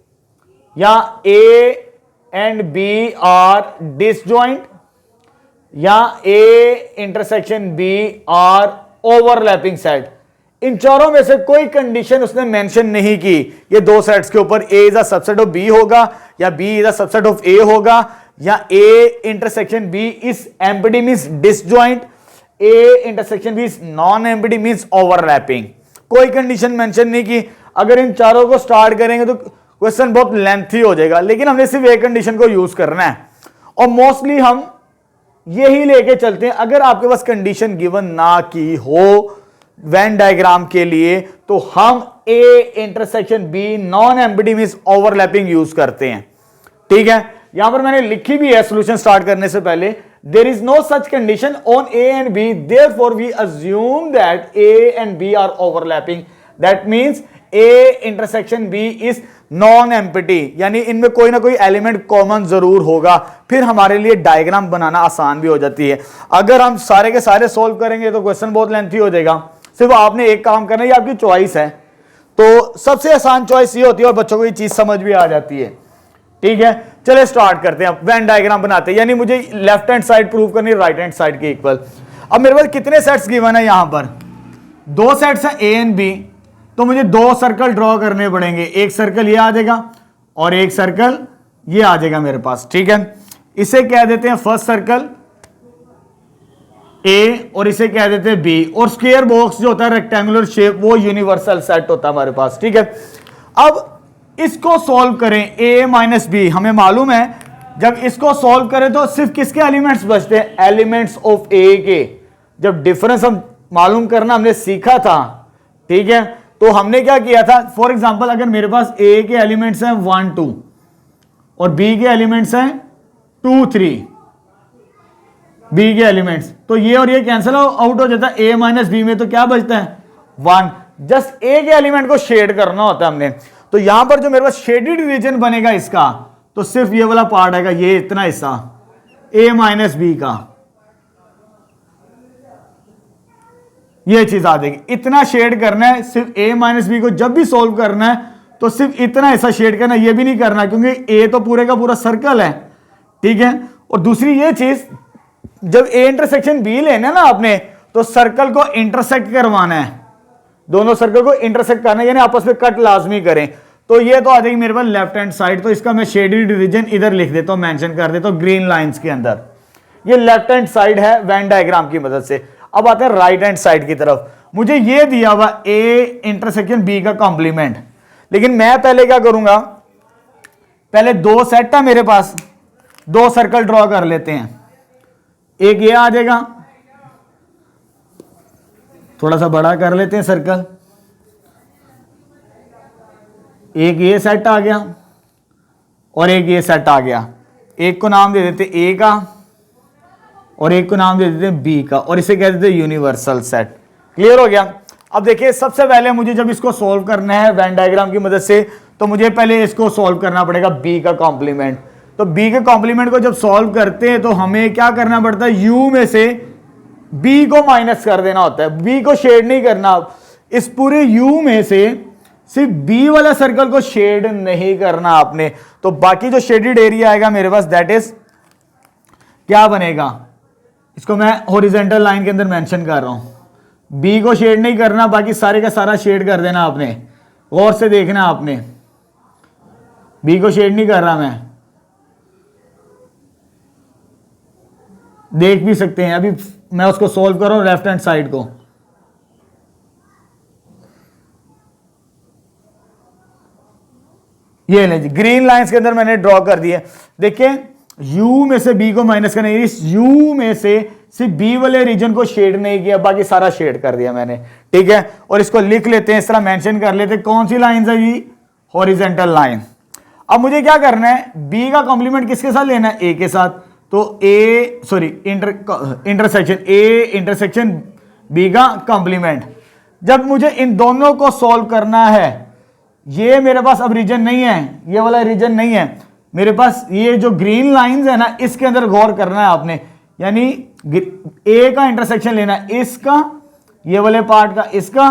या A and B are disjoint, या A intersection B are overlapping set. इन चारों में से कोई कंडीशन उसने मेंशन नहीं की ये दो सेट्स के ऊपर, A is a subset of B होगा, या B is a subset of A होगा, या A intersection B is empty means disjoint, A intersection B is non empty means overlapping. कोई कंडीशन मेंशन नहीं की। अगर इन चारों को स्टार्ट करेंगे तो क्वेश्चन बहुत लेंथी हो जाएगा, लेकिन हमने सिर्फ एक कंडीशन को यूज करना है, और मोस्टली हम यही लेके चलते हैं। अगर आपके पास कंडीशन गिवन ना की हो वेन डायग्राम के लिए, तो हम A intersection B non empty means overlapping use करते हैं, ठीक है। यहां पर मैंने लिखी भी है सॉल्यूशन स्टार्ट करने से पहले, there is no such condition on A and B, therefore we assume that A and B are overlapping, that means A intersection B is non empty, यानी इनमें कोई ना कोई एलिमेंट कॉमन जरूर होगा, फिर हमारे लिए डायग्राम बनाना आसान भी हो जाती है। अगर हम सारे के सारे सॉल्व करेंगे तो क्वेश्चन बहुत लेंथी हो जाएगा। सिर्फ आपने एक काम करना है, ये आपकी चॉइस है, तो सबसे आसान चॉइस ये होती है और बच्चों को ये चीज समझ भी आ जाती है, ठीक है। चले स्टार्ट करते हैं, वेन डायग्राम बनाते हैं, यानी मुझे लेफ्ट हैंड साइड प्रूव करनी है राइट हैंड साइड के इक्वल। अब मेरे पास कितने सेट्स गिवन है, यहां पर दो सेट्स हैं ए एंड बी, तो मुझे दो सर्कल ड्रॉ करने पड़ेंगे, एक सर्कल ये आ जाएगा और एक सर्कल ये आ जाएगा मेरे पास, ठीक है। इसे कह देते हैं फर्स्ट सर्कल ए और इसे कह देते हैं बी, और स्क्वायर बॉक्स जो होता है रेक्टेंगुलर शेप वो यूनिवर्सल सेट होता है हमारे पास, ठीक है। अब इसको सॉल्व करें ए माइनस बी, हमें मालूम है जब इसको सॉल्व करें तो सिर्फ किसके एलिमेंट्स बचते हैं, एलिमेंट्स ऑफ ए के। जब डिफरेंस हम मालूम करना हमने सीखा था, ठीक है, तो हमने क्या किया था, फॉर एग्जांपल अगर मेरे पास ए के एलिमेंट्स हैं 1 2 और बी के एलिमेंट्स हैं 2 3, बी के एलिमेंट्स, तो ये और ये कैंसिल आउट हो जाता है, ए माइनस बी में तो क्या बचता है 1, जस्ट ए के एलिमेंट को शेड करना होता है हमने। तो यहां पर जो मेरे पास शेडेड रीजन बनेगा इसका, तो सिर्फ ये वाला पार्ट आएगा, ये इतना हिस्सा ए माइनस बी का, ये चीज आ जाएगी। इतना शेड करना है, सिर्फ ए माइनस बी को जब भी सोल्व करना है तो सिर्फ इतना ऐसा शेड करना, ये भी नहीं करना क्योंकि ए तो पूरे का पूरा सर्कल है, ठीक है। और दूसरी ये चीज, जब ए इंटरसेक्शन बी लेना ना आपने, तो सर्कल को इंटरसेक्ट करवाना है, दोनों सर्कल को इंटरसेक्ट करना है, यानी आपस में कट लाजमी करें। तो ये तो आ जाएगी मेरे पास लेफ्ट हैंड साइड। तो इसका मैं शेडेड रीजन इधर लिख देता हूं, मेंशन कर देता हूं ग्रीन लाइंस के अंदर। ये लेफ्ट हैंड साइड है वेन डायग्राम की मदद से। अब आते हैं राइट हैंड साइड की तरफ। मुझे ये दिया हुआ ए इंटरसेक्शन बी का कॉम्प्लीमेंट, लेकिन मैं पहले क्या करूंगा, पहले दो सेट है मेरे पास, दो सर्कल ड्रॉ कर लेते हैं। एक ये आ जाएगा, थोड़ा सा बड़ा कर लेते हैं सर्कल, एक ये सेट आ गया और एक ये सेट आ गया। एक को नाम दे देते ए का और एक को नाम दे देते बी का, और इसे कह देते यूनिवर्सल सेट। क्लियर हो गया। अब देखिए, सबसे पहले मुझे जब इसको सॉल्व करना है वेन डायग्राम की मदद से, तो मुझे पहले इसको सॉल्व करना पड़ेगा बी का कॉम्प्लीमेंट। तो बी के कॉम्प्लीमेंट को जब सॉल्व करते हैं तो हमें क्या करना पड़ता है, यू में से बी को माइनस कर देना होता है, बी को शेड नहीं करना। इस पूरे यू में से सिर्फ बी वाला सर्कल को शेड नहीं करना आपने। तो बाकी जो शेडेड एरिया आएगा मेरे पास, दैट इज क्या बनेगा, इसको मैं हॉरिजॉन्टल लाइन के अंदर मेंशन कर रहा हूं। बी को शेड नहीं करना, बाकी सारे का सारा शेड कर देना आपने। गौर से देखना आपने, बी को शेड नहीं कर रहा मैं, देख भी सकते हैं। अभी मैं उसको सॉल्व कर रहा हूं लेफ्ट हैंड साइड को। ये ले जी, ग्रीन लाइंस के अंदर मैंने ड्रॉ कर दिए। देखिए, U में से B को माइनस करना, इस U में से सिर्फ B वाले रीजन को शेड नहीं किया, बाकी सारा शेड कर दिया मैंने, ठीक है। और इसको लिख लेते हैं, इस तरह मेंशन कर लेते हैं। कौन सी लाइन है ये, हॉरिजॉन्टल लाइन। अब मुझे क्या करना है, B का कॉम्प्लीमेंट किसके साथ लेना है, A के साथ। तो इंटरसेक्शन A इंटरसेक्शन B का कॉम्प्लीमेंट। जब मुझे इन दोनों को सॉल्व करना है, ये मेरे पास अब रीजन नहीं है, ये वाला रीजन नहीं है मेरे पास, ये जो ग्रीन लाइंस है ना, इसके अंदर गौर करना है आपने। यानी ए का इंटरसेक्शन लेना है, इसका, ये वाले पार्ट का, इसका,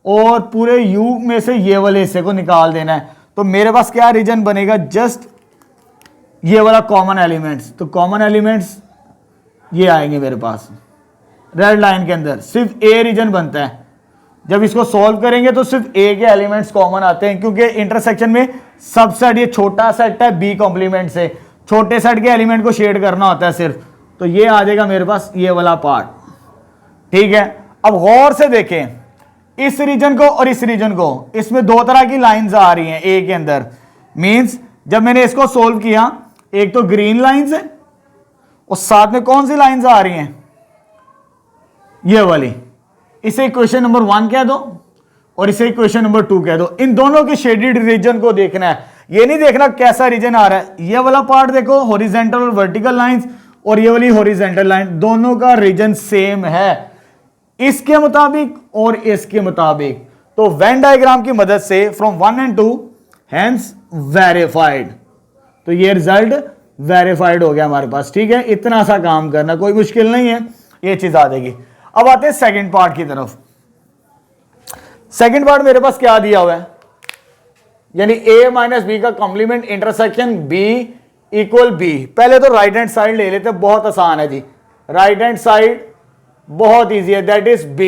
और पूरे यू में से ये वाले हिस्से को निकाल देना है। तो मेरे पास क्या रीजन बनेगा, जस्ट ये वाला कॉमन एलिमेंट्स। तो कॉमन एलिमेंट्स ये आएंगे मेरे पास रेड लाइन के अंदर, सिर्फ ए रीजन बनता है। जब इसको सॉल्व करेंगे तो सिर्फ ए के एलिमेंट्स कॉमन आते हैं, क्योंकि इंटरसेक्शन में सब सेट, ये छोटा सेट है बी कॉम्प्लीमेंट से, छोटे सेट के एलिमेंट को शेड करना होता है सिर्फ। तो ये आ जाएगा मेरे पास ये वाला पार्ट, ठीक है। अब गौर से देखें इस रीजन को और इस रीजन को, इसमें दो तरह की लाइंस आ रही हैं ए के अंदर। मींस जब मैंने इसको सोल्व किया, एक तो ग्रीन लाइंस है और साथ में कौन सी लाइंस आ रही हैं, ये वाली। इसे इक्वेशन नंबर 1 कह दो और इसे इक्वेशन नंबर 2 कह दो। इन दोनों के शेडेड रीजन को देखना है, ये नहीं देखना कैसा रीजन आ रहा है। ये वाला पार्ट देखो, हॉरिजॉन्टल और वर्टिकल लाइंस, और ये वाली हॉरिजॉन्टल लाइन, दोनों का रीजन सेम है इसके मुताबिक और इसके मुताबिक। तो वेन डायग्राम की मदद से फ्रॉम 1 and 2 हेंस वेरीफाइड। तो ये रिजल्ट वेरीफाइड हो गया हमारे पास, ठीक है। इतना सा काम करना, कोई मुश्किल नहीं है, ये चीज आ जाएगी। अब आते हैं सेकंड पार्ट की तरफ। सेकंड पार्ट मेरे पास क्या दिया हुआ है, यानी a माइनस बी का complement intersection b equal b। पहले तो राइट हैंड साइड ले लेते हैं, बहुत आसान है जी। राइट हैंड साइड बहुत इजी है, दैट इज b।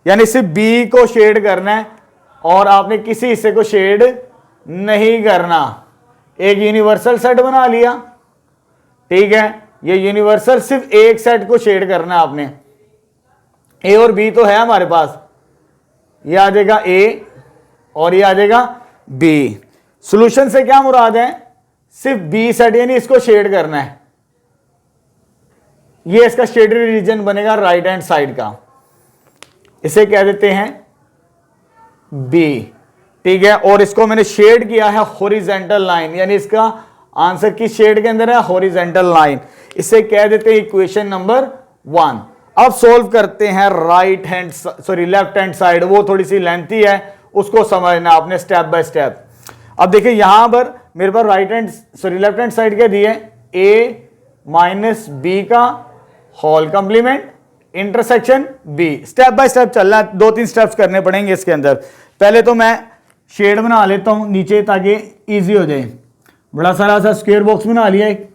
यानी सिर्फ b को शेड करना है और आपने किसी हिस्से को शेड नहीं करना। एक यूनिवर्सल सेट बना लिया, ठीक है। ये यूनिवर्सल सिर्फ एक सेट को शेड करना है आपने। ए और बी तो है हमारे पास, ये आ जाएगा ए और ये आ जाएगा बी। सॉल्यूशन से क्या मुराद है, सिर्फ बी सेट, यानी इसको शेड करना है। ये इसका शेडेड रीजन बनेगा राइट हैंड साइड का, इसे कह देते हैं बी, ठीक है। और इसको मैंने शेड किया है हॉरिजॉन्टल लाइन, यानी इसका आंसर की शेड के अंदर है हॉरिजॉन्टल लाइन, इसे कह देते हैं इक्वेशन नंबर 1। अब सोल्व करते हैं लेफ्ट हैंड साइड, वो थोड़ी सी लेंथी है, उसको समझना आपने स्टेप बाय स्टेप। अब देखिए यहां पर मेरे पास लेफ्ट हैंड साइड क्या दिए, ए माइनस बी का whole complement intersection B. Step by step चलना है, 2-3 स्टेप्स करने पड़ेंगे इसके अंदर। पहले तो मैं शेड बना लेता हूं नीचे ताकि इजी हो जाए। बड़ा सारा सा स्क्वायर बॉक्स बना लिया एक,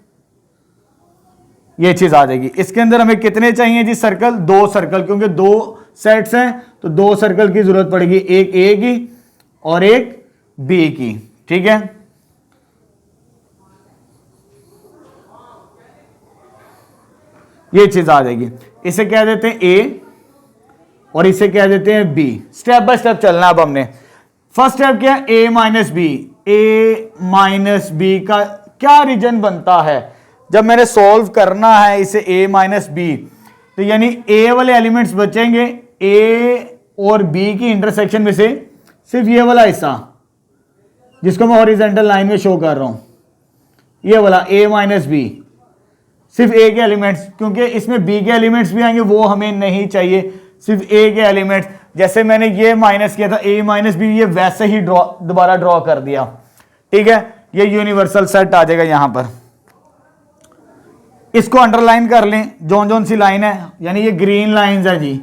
ये चीज आ जाएगी। इसके अंदर हमें कितने चाहिए जी सर्कल? 2 सर्कल, क्योंकि 2 सेट्स हैं तो 2 सर्कल की जरूरत पड़ेगी, एक ए की और एक बी की। ठीक है, ये चीज आ जाएगी। इसे कह देते हैं ए और इसे कह देते हैं बी। स्टेप बाय स्टेप चलना। अब हमने फर्स्ट स्टेप किया ए माइनस बी। ए माइनस बी का क्या रीजन बनता है? जब मैंने सॉल्व करना है इसे ए माइनस बी, तो यानी ए वाले एलिमेंट्स बचेंगे ए और बी की इंटरसेक्शन में से सिर्फ ये वाला हिस्सा जिसको मैं हॉरिजॉन्टल लाइन में शो कर रहा हूं, ये वाला ए माइनस बी, सिर्फ ए के एलिमेंट्स, क्योंकि इसमें बी के एलिमेंट्स भी आएंगे, वो हमें नहीं चाहिए, सिर्फ ए के एलिमेंट्स। जैसे मैंने ये माइनस किया था ए माइनस बी, ये वैसे ही दोबारा ड्रॉ कर दिया। ठीक है, ये यूनिवर्सल सेट आ जाएगा यहां पर। इसको अंडरलाइन कर लें, जोन सी लाइन है, यानी ये ग्रीन लाइंस है जी।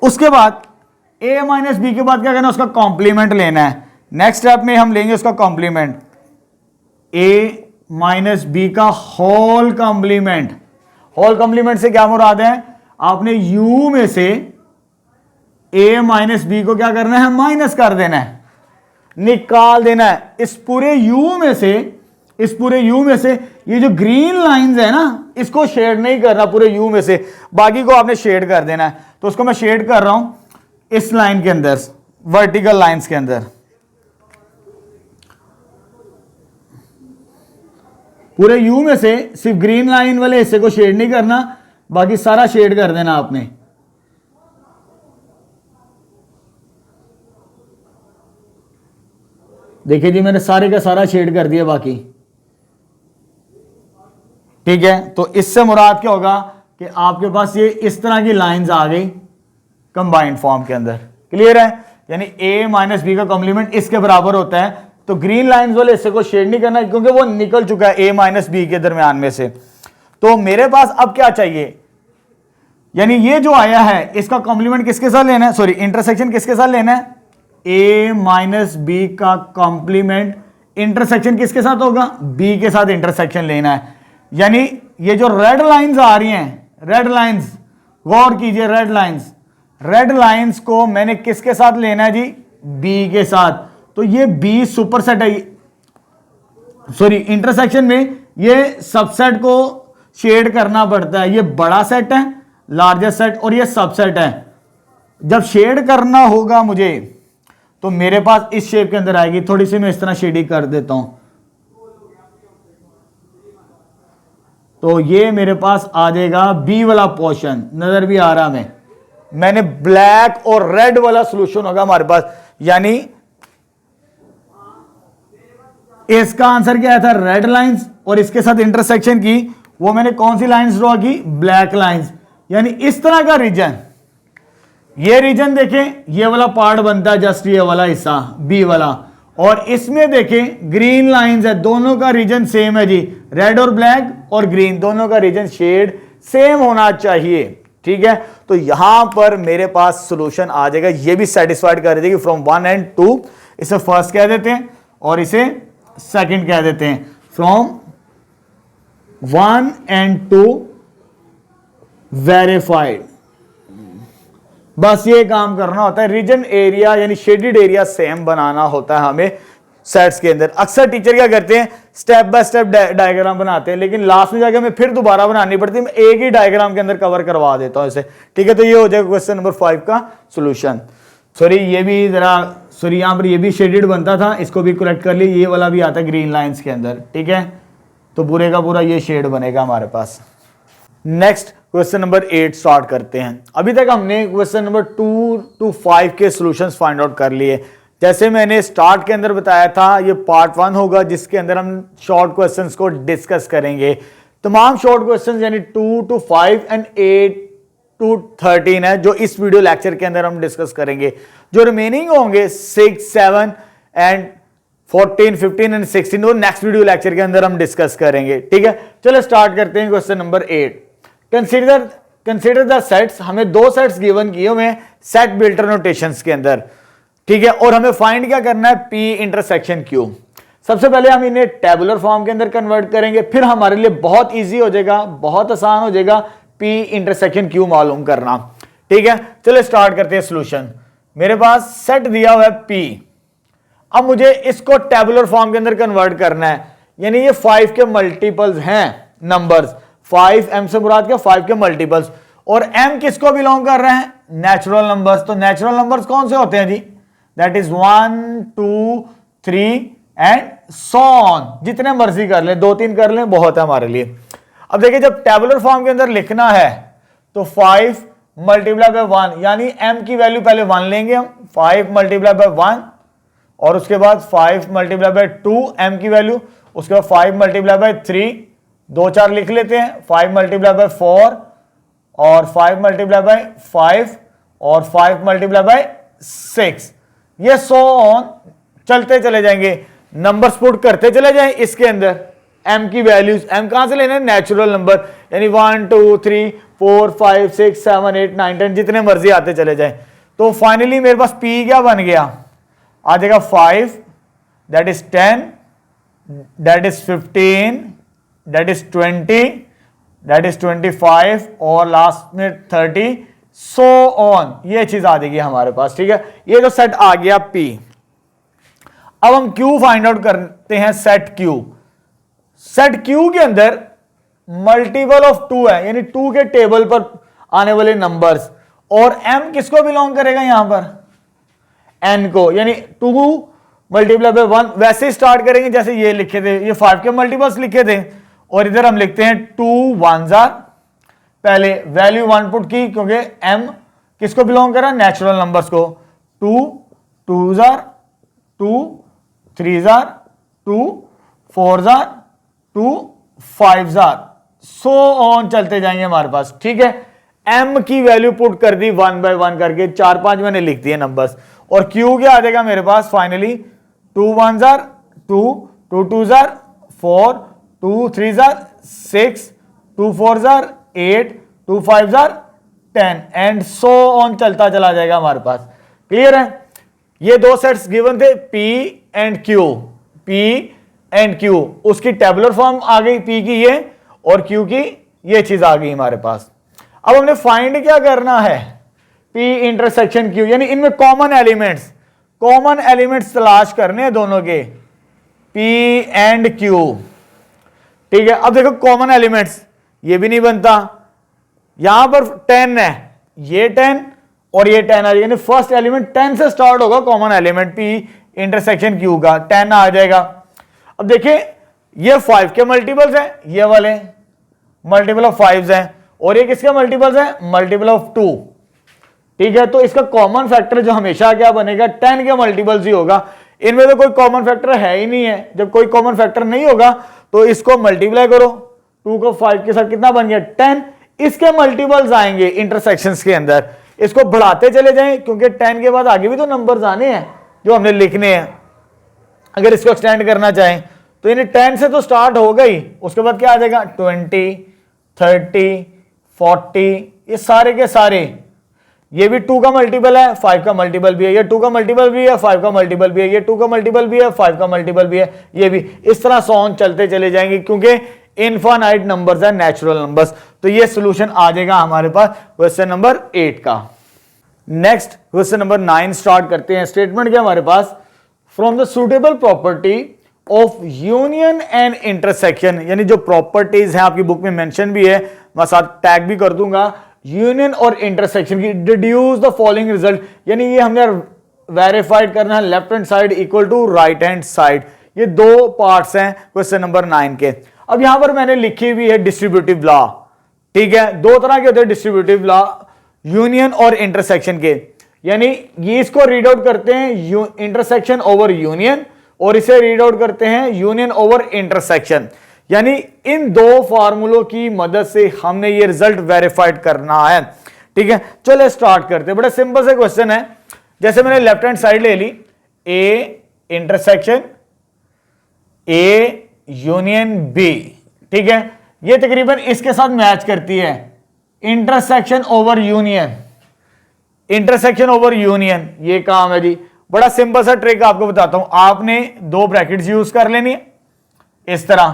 उसके बाद ए माइनस बी के बाद क्या करना है? उसका कॉम्प्लीमेंट लेना है। नेक्स्ट स्टेप में हम लेंगे उसका कॉम्प्लीमेंट, ए माइनस बी का होल कॉम्प्लीमेंट। होल कॉम्प्लीमेंट से क्या मुराद है? आपने u में से a माइनस बी को क्या करना है? माइनस कर देना है, निकाल देना है। इस पूरे u में से ये जो ग्रीन लाइंस है ना, इसको शेड नहीं करना पूरे u में से, बाकी को आपने शेड कर देना है। तो उसको मैं शेड कर रहा हूं इस लाइन के अंदर, वर्टिकल लाइंस के अंदर। पूरे u में से सिर्फ ग्रीन लाइन वाले हिस्से को शेड नहीं करना, बाकी सारा शेड कर देना आपने। देखिए जी, मैंने सारे का सारा शेड कर दिया बाकी। ठीक है, तो इससे मुराद क्या होगा कि आपके पास ये इस तरह की लाइंस आ गई कंबाइंड फॉर्म के अंदर। क्लियर है? यानी a माइनस बी का कॉम्प्लीमेंट इसके बराबर होता है। तो ग्रीन लाइंस वाले हिस्से को शेड नहीं करना, क्योंकि वो निकल चुका है a माइनस बी के दरमियान में से। तो मेरे पास अब क्या चाहिए? यानी ये जो आया है इसका कॉम्प्लीमेंट किसके साथ लेना है? सॉरी, इंटरसेक्शन किसके साथ लेना है? a माइनस बी का कॉम्प्लीमेंट इंटरसेक्शन किसके साथ होगा? b के साथ इंटरसेक्शन लेना है। यानी ये जो रेड लाइंस आ रही हैं, रेड लाइंस, गौर कीजिए, रेड लाइंस को मैंने किसके साथ लेना है जी? b के साथ। तो ये b सुपरसेट है, सॉरी इंटरसेक्शन में ये सबसेट को शेड करना पड़ता है। ये बड़ा सेट है, लार्जेस्ट सेट, और ये सबसेट है। जब शेड करना होगा मुझे तो मेरे पास इस शेप के अंदर आएगी। थोड़ी सी मैं इस तरह शेडिंग कर देता हूं, तो ये मेरे पास आ जाएगा बी वाला पोर्शन। नजर भी आ रहा मैंने ब्लैक और रेड वाला सॉल्यूशन होगा हमारे पास। यानी इसका आंसर क्या था? रेड लाइंस, और इसके साथ इंटरसेक्शन की वो मैंने कौन सी लाइंस ड्रॉ की? Black lines. यानी इस तरह का रीजन, ये रीजन देखें, ये वाला पार्ट बनता है जस्ट ये वाला हिस्सा बी वाला, और इसमें देखें ग्रीन लाइंस है, दोनों का रीजन सेम है जी। रेड और ब्लैक और ग्रीन दोनों का रीजन शेड सेम होना चाहिए। ठीक है, तो यहां पर मेरे पास सॉल्यूशन आ जाएगा। ये भी सेटिस्फाइड कर देगी फ्रॉम 1 एंड 2। इसे फर्स्ट कह देते हैं और इसे सेकंड कह देते हैं। From 1 and 2 verified. बस ये काम करना होता है। रीजन एरिया यानी शेडेड एरिया सेम बनाना होता है हमें सेट्स के अंदर। अक्सर टीचर क्या करते हैं? स्टेप बाय स्टेप डायग्राम बनाते हैं, लेकिन लास्ट में जाके हमें फिर दोबारा बनानी पड़ती है। मैं एक ही डायग्राम के अंदर कवर करवा देता हूं इसे। ठीक है, तो ये हो जाएगा क्वेश्चन नंबर 5 का सॉल्यूशन। सॉरी, ये भी जरा, सॉरी, यहां पर ये भी शेडेड बनता था, इसको भी करेक्ट कर लिया। ये वाला भी आता है ग्रीन लाइंस के अंदर। ठीक है, तो पूरे का पूरा ये शेड बनेगा हमारे पास। नेक्स्ट क्वेश्चन नंबर 8 स्टार्ट करते हैं। अभी तक हमने क्वेश्चन नंबर 2 to 5 के सॉल्यूशंस फाइंड आउट कर लिए। जैसे मैंने स्टार्ट के अंदर बताया था, ये पार्ट 1 होगा जिसके अंदर हम शॉर्ट क्वेश्चंस को डिस्कस करेंगे। तमाम शॉर्ट क्वेश्चंस यानी 2 to 5 एंड 8 to 13 है जो इस वीडियो लेक्चर के अंदर हम डिस्कस करेंगे। जो रिमेनिंग होंगे 6, 7 एंड 14, 15 एंड 16 वो नेक्स्ट वीडियो लेक्चर के अंदर हम डिस्कस करेंगे। ठीक है, चलो स्टार्ट करते हैं question number 8। Consider the sets, हमें दो सेट्स गिवन किए हुए हैं सेट बिल्टर नोटेशंस के अंदर, ठीक है, और हमें फाइंड क्या करना है, पी इंटरसेक्शन क्यू। सबसे पहले हम इन्हें टेबुलर फॉर्म के अंदर कन्वर्ट करेंगे, फिर हमारे लिए बहुत इजी हो जाएगा, बहुत आसान हो जाएगा पी इंटरसेक्शन क्यू मालूम करना, ठीक है। चलो स्टार्ट करते हैं सोल्यूशन। मेरे पास सेट दिया हुआ है पी, अब मुझे इसको टेबुलर फॉर्म के अंदर कन्वर्ट करना है, यानी ये 5 के मल्टीपल्स हैं नंबर्स, 5 m से मुराद क्या, 5 के मल्टीपल्स, और m किसको बिलोंग कर रहे हैं, नेचुरल नंबर्स। तो नेचुरल नंबर्स कौन से होते हैं जी, that is 1 2 3 and so on, जितने मर्जी कर लें, 2-3 कर लें बहुत है हमारे लिए। अब देखिए जब टेबुलर फॉर्म के अंदर लिखना है तो 5 मल्टीप्लाई बाय 1, यानी m की वैल्यू पहले 1 लेंगे हम, 5 मल्टीप्लाई बाय 1, और उसके बाद 5 मल्टीप्लाई बाय 2 m की वैल्यू, उसके बाद 5 मल्टीप्लाई बाय 3, 2-4 लिख लेते हैं, 5 मल्टीप्लाई बाय 4 और 5 मल्टीप्लाई बाय 5 और 5 मल्टीप्लाई बाय 6, ये सो ऑन चलते चले जाएंगे, नंबर्स पुट करते चले जाएं इसके अंदर। m की वैल्यूज, m कहां से लेना है, नेचुरल नंबर, यानी 1 2 3 4 5 6 7 8 9 10 जितने मर्जी आते चले जाएं। तो फाइनली मेरे पास p क्या बन गया, आ जाएगा 5, that is 10, that is 15, that is 20, that is 25 और लास्ट में 30, सो ऑन, ये चीज आ जाएगी हमारे पास, ठीक है। ये तो सेट आ गया p। अब हम q फाइंड आउट करते हैं, सेट q। सेट q के अंदर मल्टीपल ऑफ 2 है, यानी 2 के टेबल पर आने वाले नंबर्स, और m किसको बिलोंग करेगा यहां पर, n को, यानी 2 मल्टीप्लाई बाय 1, वैसे ही स्टार्ट करेंगे जैसे ये लिखे थे, ये 5 के मल्टीपल्स लिखे थे, और इधर हम लिखते हैं 2 1s आर, पहले वैल्यू 1 पुट की, क्योंकि m किसको बिलोंग कर रहा है, नेचुरल नंबर्स को, 2 2s are, 2 3s are, 2 4s are, 2 5s are, so on चलते जाएंगे हमारे पास, ठीक है। m की वैल्यू पुट कर दी 1 बाय 1 करके, 4-5 मैंने लिख दिए नंबर्स, और q क्या आ जाएगा मेरे पास finally, 2 1s are 2, 2 2s are 4, 2 3s are 6, 2 4s are 8, 2 5s are 10 and so on चलता चला जाएगा हमारे पास। क्लियर है, ये दो सेट्स गिवन थे p and q, p and q, उसकी टेबुलर फॉर्म आ गई p की ये, और q की ये चीज आ गई हमारे पास। अब हमने फाइंड क्या करना है, p इंटरसेक्शन q, यानी इनमें कॉमन एलिमेंट्स तलाश करने हैं दोनों के, p एंड q, ठीक है। अब देखो कॉमन एलिमेंट्स, ये भी नहीं बनता, यहां पर 10 है, ये 10 और ये 10 आ जाएगा, यानी फर्स्ट एलिमेंट 10 से स्टार्ट होगा, common element p intersection q का 10 आ जाएगा। अब देखिए ये 5 के मल्टीपल्स हैं, ये वाले मल्टीपल ऑफ 5 हैं, और ये किसके मल्टीपल्स हैं, मल्टीपल ऑफ 2, ठीक है। तो इसका कॉमन फैक्टर जो हमेशा क्या बनेगा, 10 के मल्टीपल्स ही होगा, इनमें तो कोई कॉमन फैक्टर है ही नहीं है। जब कोई कॉमन फैक्टर नहीं होगा तो इसको मल्टीप्लाई करो, 2 को 5 के साथ कितना बन गया, 10, इसके मल्टीपल्स आएंगे इंटरसेक्शंस के अंदर, इसको बढ़ाते चले जाएं, क्योंकि 10 के बाद आगे भी तो नंबर्स आने हैं जो हमने लिखने हैं। अगर इसको एक्सटेंड करना चाहें तो यानी 10 से तो स्टार्ट हो गई, उसके बाद क्या आ जाएगा, 20 30 40, ये सारे के सारे, ये भी 2 का मल्टीपल है, 5 का मल्टीपल भी है, ये 2 का मल्टीपल भी है, 5 का मल्टीपल भी है, ये 2 का मल्टीपल भी है, 5 का मल्टीपल भी है, ये भी, इस तरह सॉन चलते चले जाएंगे, क्योंकि इनफाइनाइट नंबर्स है, नेचुरल नंबर्स। तो ये सोल्यूशन आ जाएगा हमारे पास क्वेश्चन नंबर 8 का। नेक्स्ट क्वेश्चन नंबर 9 स्टार्ट करते हैं। स्टेटमेंट क्या हमारे पास, from the suitable property of union and intersection, यानी जो प्रॉपर्टीज हैं आपकी बुक में मेंशन भी है, मैं साथ टैग भी कर दूंगा, यूनियन और इंटरसेक्शन की, डिड्यूस द फॉलोइंग रिजल्ट, यानी ये हमने वेरीफाइड करना है, left hand side equal to right hand side, ये दो पार्ट्स हैं क्वेश्चन नंबर 9 के। अब यहां पर मैंने लिखी हुई है डिस्ट्रीब्यूटिव लॉ, ठीक है, दो तरह के होते हैं डिस्ट्रीब्यूटिव लॉ, यूनियन और इंटरसेक्शन के, यानी ये इसको रीड आउट करते हैं इंटरसेक्शन ओवर यूनियन, और इसे रीड आउट करते हैं यूनियन ओवर इंटरसेक्शन। यानी इन दो फार्मूलों की मदद से हमने ये रिजल्ट वेरीफाइड करना है, ठीक है। चलो स्टार्ट करते हैं, बड़ा सिंपल से क्वेश्चन है। जैसे मैंने लेफ्ट हैंड साइड ले ली, A intersection A union B, ठीक है, ये तकरीबन इसके साथ मैच करती है, intersection over union, intersection over union, ये काम है जी। बड़ा सिंपल सा ट्रिक आपको बताता हूं, आपने दो ब्रैकेट्स यूज कर लेनी है इस तरह,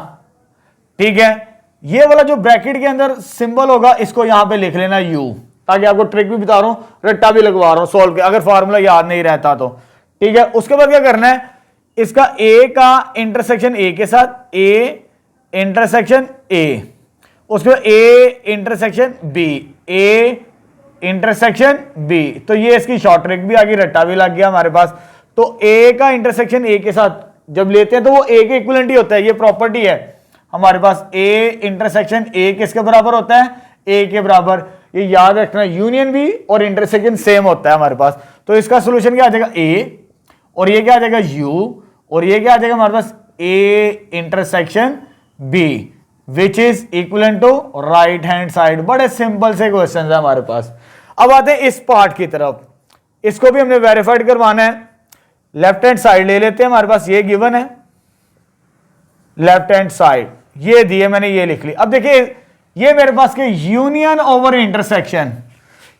ठीक है। ये वाला जो ब्रैकेट के अंदर सिंबल होगा इसको यहां पे लिख लेना u, ताकि आपको ट्रिक भी बता रहा हूं, रट्टा भी लगवा रहा हूं सॉल्व के, अगर फार्मूला याद नहीं रहता तो, ठीक है। उसके बाद क्या करना है, इसका a का इंटरसेक्शन a के साथ, a इंटरसेक्शन a, उसके बाद a intersection b, a intersection b, तो ये इसकी शॉर्ट ट्रिक भी आ गई, रट्टा भी लग गया हमारे पास। तो a का इंटरसेक्शन a के साथ जब लेते हैं तो वो a के इक्विवेलेंट ही होता है, ये प्रॉपर्टी है हमारे पास। a इंटरसेक्शन a किसके बराबर होता है, a के बराबर, ये याद रखना, यूनियन भी और इंटरसेक्शन सेम होता है हमारे पास। तो इसका सोल्यूशन क्या आ जाएगा, a, और ये क्या आ जाएगा u, और ये क्या आ जाएगा हमारे पास a intersection b, which is equivalent to right hand side. बड़े सिंपल से क्वेश्चन है हमारे पास। अब आते हैं इस पार्ट की तरफ, इसको भी हमने वेरीफाइड करवाना है। लेफ्ट हैंड साइड ले लेते हैं, हमारे पास ये गिवन है, लेफ्ट हैंड साइड ये दिए, मैंने ये लिख ली। अब देखिए ये मेरे पास के यूनियन ओवर इंटरसेक्शन,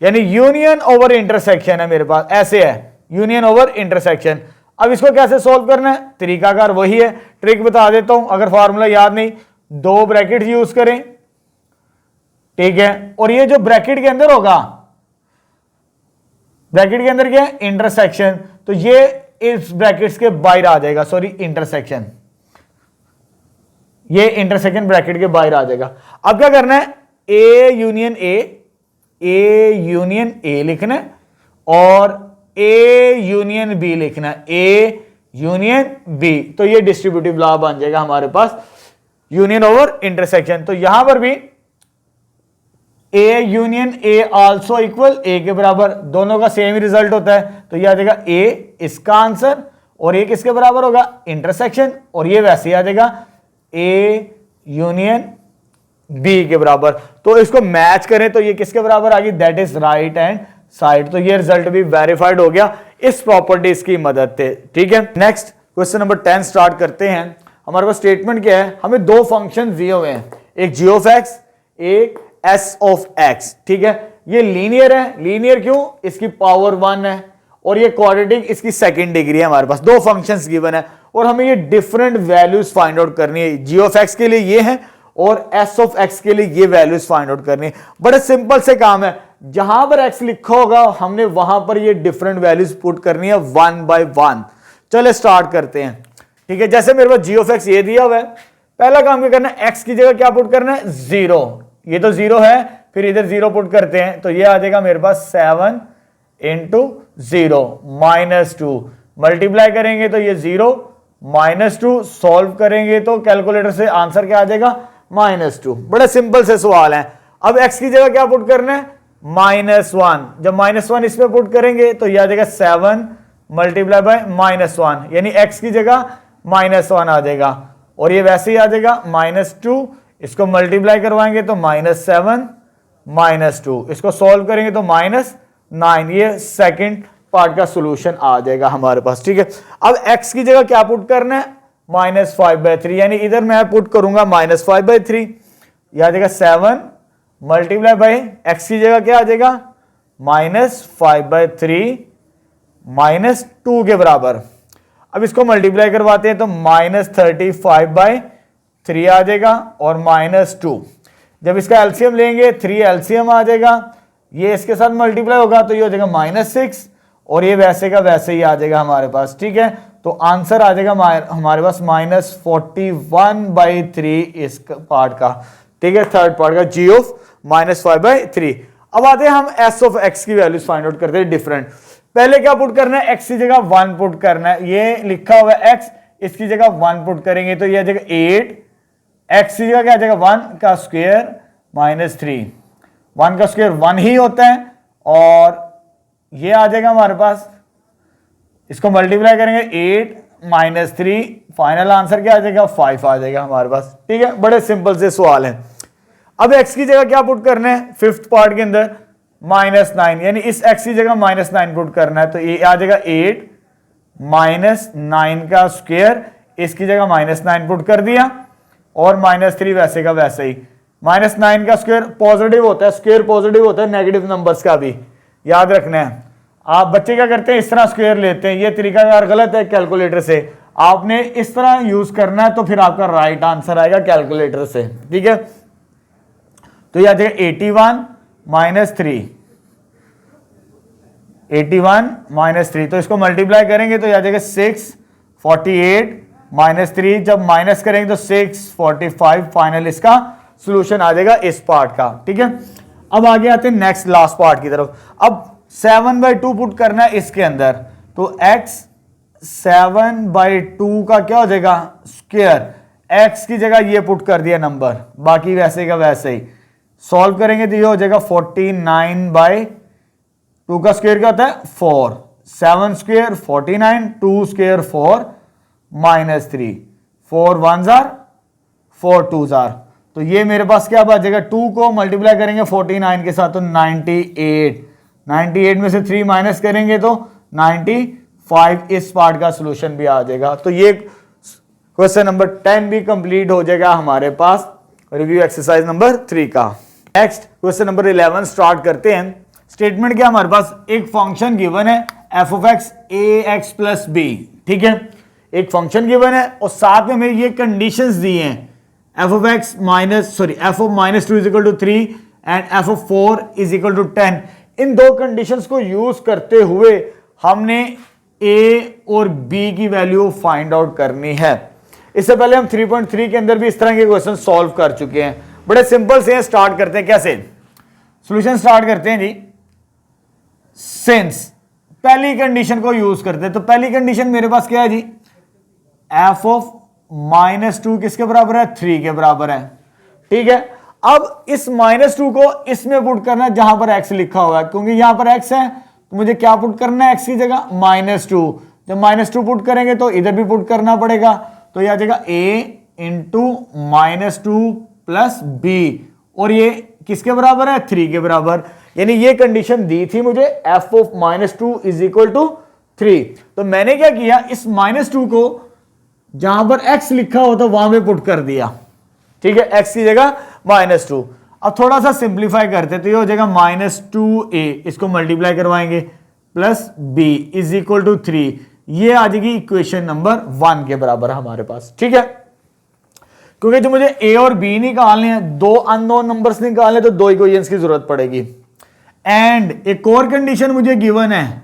यानी यूनियन ओवर इंटरसेक्शन है मेरे पास, ऐसे है यूनियन ओवर इंटरसेक्शन। अब इसको कैसे सॉल्व करना है, तरीकाकार वही है, ट्रिक बता देता हूं, अगर फॉर्मूला याद नहीं, दो ब्रैकेट यूज करें, ठीक है। और ये जो ब्रैकेट के अंदर होगा, ब्रैकेट के अंदर क्या है, इंटरसेक्शन, तो ये इस ब्रैकेट्स के बाहर आ जाएगा, सॉरी इंटरसेक्शन, ये इंटरसेक्शन ब्रैकेट के बाहर आ जाएगा। अब क्या करना है, ए यूनियन ए लिखना है, और ए यूनियन बी लिखना है, ए यूनियन बी, तो ये डिस्ट्रीब्यूटिव लॉ बन जाएगा हमारे पास, यूनियन ओवर इंटरसेक्शन। तो यहां पर भी A union A also equal A के बराबर, दोनों का सेम रिजल्ट होता है, तो ये आ जाएगा ए इसका आंसर, और ये किसके बराबर होगा, इंटरसेक्शन, और ये वैसे ही आ जाएगा ए यूनियन बी के बराबर। तो इसको मैच करें तो ये किसके बराबर आ गई, that is right hand side. तो ये रिजल्ट भी वेरीफाइड हो गया इस प्रॉपर्टीज की मदद से, ठीक है। नेक्स्ट क्वेश्चन नंबर 10 स्टार्ट करते हैं। हमारे पास स्टेटमेंट क्या है, हमें दो फंक्शन दिए हुए हैं, एक जी ऑफ एक्स, एक एस ऑफ एक्स, ठीक है। ये लीनियर है, लीनियर क्यों, इसकी पावर 1 है, और ये क्वाड्रेटिक इसकी सेकंड डिग्री है। हमारे पास दो फंक्शंस गिवन है और हमें ये डिफरेंट वैल्यूज फाइंड आउट करनी है, जी ऑफ एक्स के लिए ये है और एस ऑफ एक्स के लिए ये वैल्यूज फाइंड आउट करनी है। बड़े सिंपल से काम है, जहां पर एक्स लिखा होगा हमने वहां पर ये डिफरेंट वैल्यूज पुट करनी है 1 बाय 1। चले स्टार्ट करते हैं, ठीक है। जैसे मेरे पास जी ऑफ एक्स ये दिया हुआ है, पहला काम क्या करना है, एक्स की जगह क्या पुट करना है, 0, ये तो 0 है, फिर इधर 0 पुट करते हैं, तो ये आ जाएगा मेरे पास 7 इंटू 0 -2, मल्टीप्लाई करेंगे तो ये 0 -2, सॉल्व करेंगे तो कैलकुलेटर से आंसर क्या आ जाएगा, -2। बड़े सिंपल से सवाल है। अब x की जगह क्या पुट करना है, -1, जब -1 इसमें पुट करेंगे तो यह आ जाएगा 7 मल्टीप्लाई बाय -1, यानी x की जगह -1 आ जाएगा, और ये वैसे ही आ जाएगा -2, इसको मल्टीप्लाई करवाएंगे तो -7 -2, इसको सॉल्व करेंगे तो -9, ये सेकंड पार्ट का सॉल्यूशन आ जाएगा हमारे पास, ठीक है। अब x की जगह क्या पुट करना है, -5/3, यानी इधर मैं पुट करूंगा -5/3, यह आ जाएगा 7 मल्टीप्लाई बाय x की जगह क्या आ जाएगा, -5/3 -2 के बराबर। अब इसको मल्टीप्लाई करवाते हैं तो -35/3 आ जाएगा और -2, जब इसका एलसीएम लेंगे 3 एलसीएम आ जाएगा, ये इसके साथ मल्टीप्लाई होगा तो ये हो जाएगा -6, और ये वैसे का वैसे ही आ जाएगा हमारे पास, ठीक है। तो आंसर आ जाएगा हमारे पास -41/3 इस पार्ट का, ठीक है, थर्ड पार्ट का जी ऑफ -5/3। अब आते हैं हम एस ऑफ एक्स की वैल्यूज फाइंड आउट करते हैं डिफरेंट। पहले क्या पुट करना है, एक्स की जगह 1 पुट करना है, ये लिखा हुआ है एक्स, इसकी जगह 1 पुट करेंगे तो ये आ जाएगा 8, एक्स की जगह क्या आ जाएगा 1 का स्क्वायर -3, 1 का स्क्वायर 1 ही होता है, और ये आ जाएगा हमारे पास, इसको मल्टीप्लाई करेंगे 8 -3, फाइनल आंसर क्या आ जाएगा 5 आ जाएगा हमारे पास, ठीक है। बड़े सिंपल से सवाल है। अब x की जगह क्या पुट करना है, फिफ्थ पार्ट के अंदर -9, यानी इस x की जगह -9 पुट करना है, तो ये आ जाएगा 8 -9 का स्क्वायर, इसकी जगह -9 पुट कर दिया, और -3 वैसे का वैसे ही, -9 का स्क्वायर पॉजिटिव होता है, स्क्वायर पॉजिटिव होता है नेगेटिव नंबर्स का भी, याद रखना है। आप बच्चे क्या करते हैं, इस तरह स्क्वायर लेते हैं, ये तरीकाकार गलत है कैलकुलेटर से, आपने इस तरह यूज करना है, तो फिर आपका राइट आंसर आएगा कैलकुलेटर से, ठीक है। तो ये आ जाएगा 81 - 3, 81 - 3, तो इसको मल्टीप्लाई करेंगे तो ये आ जाएगा 648 -3, जब माइनस करेंगे तो 645, फाइनल इसका सोल्यूशन आ जाएगा इस पार्ट का, ठीक है। अब आगे आते हैं नेक्स्ट लास्ट पार्ट की तरफ। अब 7/2 पुट करना है इसके अंदर, तो x 7/2 का क्या हो जाएगा स्क्वायर, x की जगह ये पुट कर दिया नंबर, बाकी वैसे का वैसे ही सॉल्व करेंगे तो ये हो जाएगा 49/2 का स्क्वायर क्या होता है 4, 7 square 49, 2 square 4 -3, 4 1s are 4 2s are, तो ये मेरे पास क्या बच जाएगा, 2 को मल्टीप्लाई करेंगे 49 के साथ तो 98, 98 में से 3 माइनस करेंगे तो 95, इस पार्ट का सॉल्यूशन भी आ जाएगा। तो ये क्वेश्चन नंबर 10 भी कंप्लीट हो जाएगा हमारे पास रिव्यू एक्सरसाइज नंबर 3 का। नेक्स्ट क्वेश्चन नंबर 11 स्टार्ट करते हैं। स्टेटमेंट क्या हमारे पास, एक फंक्शन गिवन है f(x) ax + b, ठीक है, एक फंक्शन गिवन है और साथ में ये कंडीशंस दी हैं f(x) -2 = 3 एंड f(4) = 10। इन दो कंडीशंस को यूज करते हुए हमने a और b की वैल्यू फाइंड आउट करनी है। इससे पहले हम 3.3 के अंदर भी इस तरह के क्वेश्चन सॉल्व कर चुके हैं, बड़े सिंपल से हैं। स्टार्ट करते हैं कैसे, सॉल्यूशन स्टार्ट करते हैं जी। सिंस पहली कंडीशन को यूज करते हैं, तो पहली कंडीशन मेरे पास क्या है जी, f(-2) किसके बराबर है 3 के बराबर है, ठीक है। अब इस -2 को इसमें पुट करना है जहां पर x लिखा हुआ है, क्योंकि यहां पर x है तो मुझे क्या पुट करना है x की जगह -2, जब -2 पुट करेंगे तो इधर भी पुट करना पड़ेगा, तो यह आ जाएगा a × -2 + b, और ये किसके बराबर है 3 के बराबर, यानी ये कंडीशन दी थी मुझे f(-2) = 3। तो मैंने क्या किया, इस -2 को जहां पर x लिखा होता वहां पे पुट कर दिया, ठीक है, x की जगह -2। अब थोड़ा सा सिंप्लीफाई करते तो ये हो जाएगा -2a, इसको मल्टीप्लाई करवाएंगे प्लस b = 3, ये आ जाएगी इक्वेशन नंबर 1 के बराबर हमारे पास, ठीक है। क्योंकि जो मुझे a और b निकालने हैं, दो अननोन नंबर्स निकालने, तो दो इक्वेशंस की जरूरत पड़ेगी। एंड एक और कंडीशन मुझे गिवन है,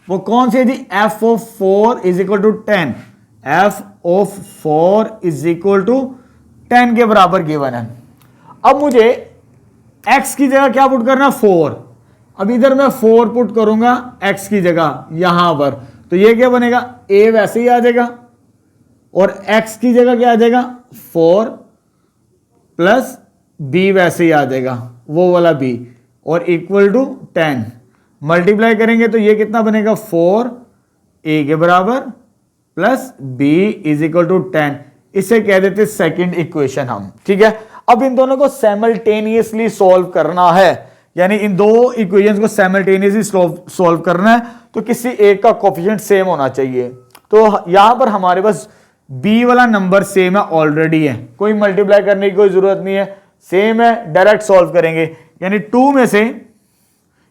वो कौन सी है जी, f(4) = 10, f(4) = 10 के बराबर गिवन है। अब मुझे x की जगह क्या पुट करना, 4, अब इधर मैं 4 पुट करूंगा x की जगह यहां पर, तो ये क्या बनेगा, a वैसे ही आ जाएगा और x की जगह क्या आ जाएगा 4 + b वैसे ही आ जाएगा, वो वाला b, और = 10 मल्टीप्लाई करेंगे तो ये कितना बनेगा 4a के बराबर प्लस b = 10, इसे कह देते सेकंड इक्वेशन हम, ठीक है। अब इन दोनों को साइमल्टेनियसली सॉल्व करना है, यानी इन दो इक्वेशंस को साइमल्टेनियसली सॉल्व करना है, तो किसी एक का कोफिशिएंट सेम होना चाहिए। तो यहां पर हमारे पास b वाला नंबर सेम है, ऑलरेडी है, कोई मल्टीप्लाई करने की कोई जरूरत नहीं है, सेम है, डायरेक्ट सॉल्व करेंगे। यानी 2 में से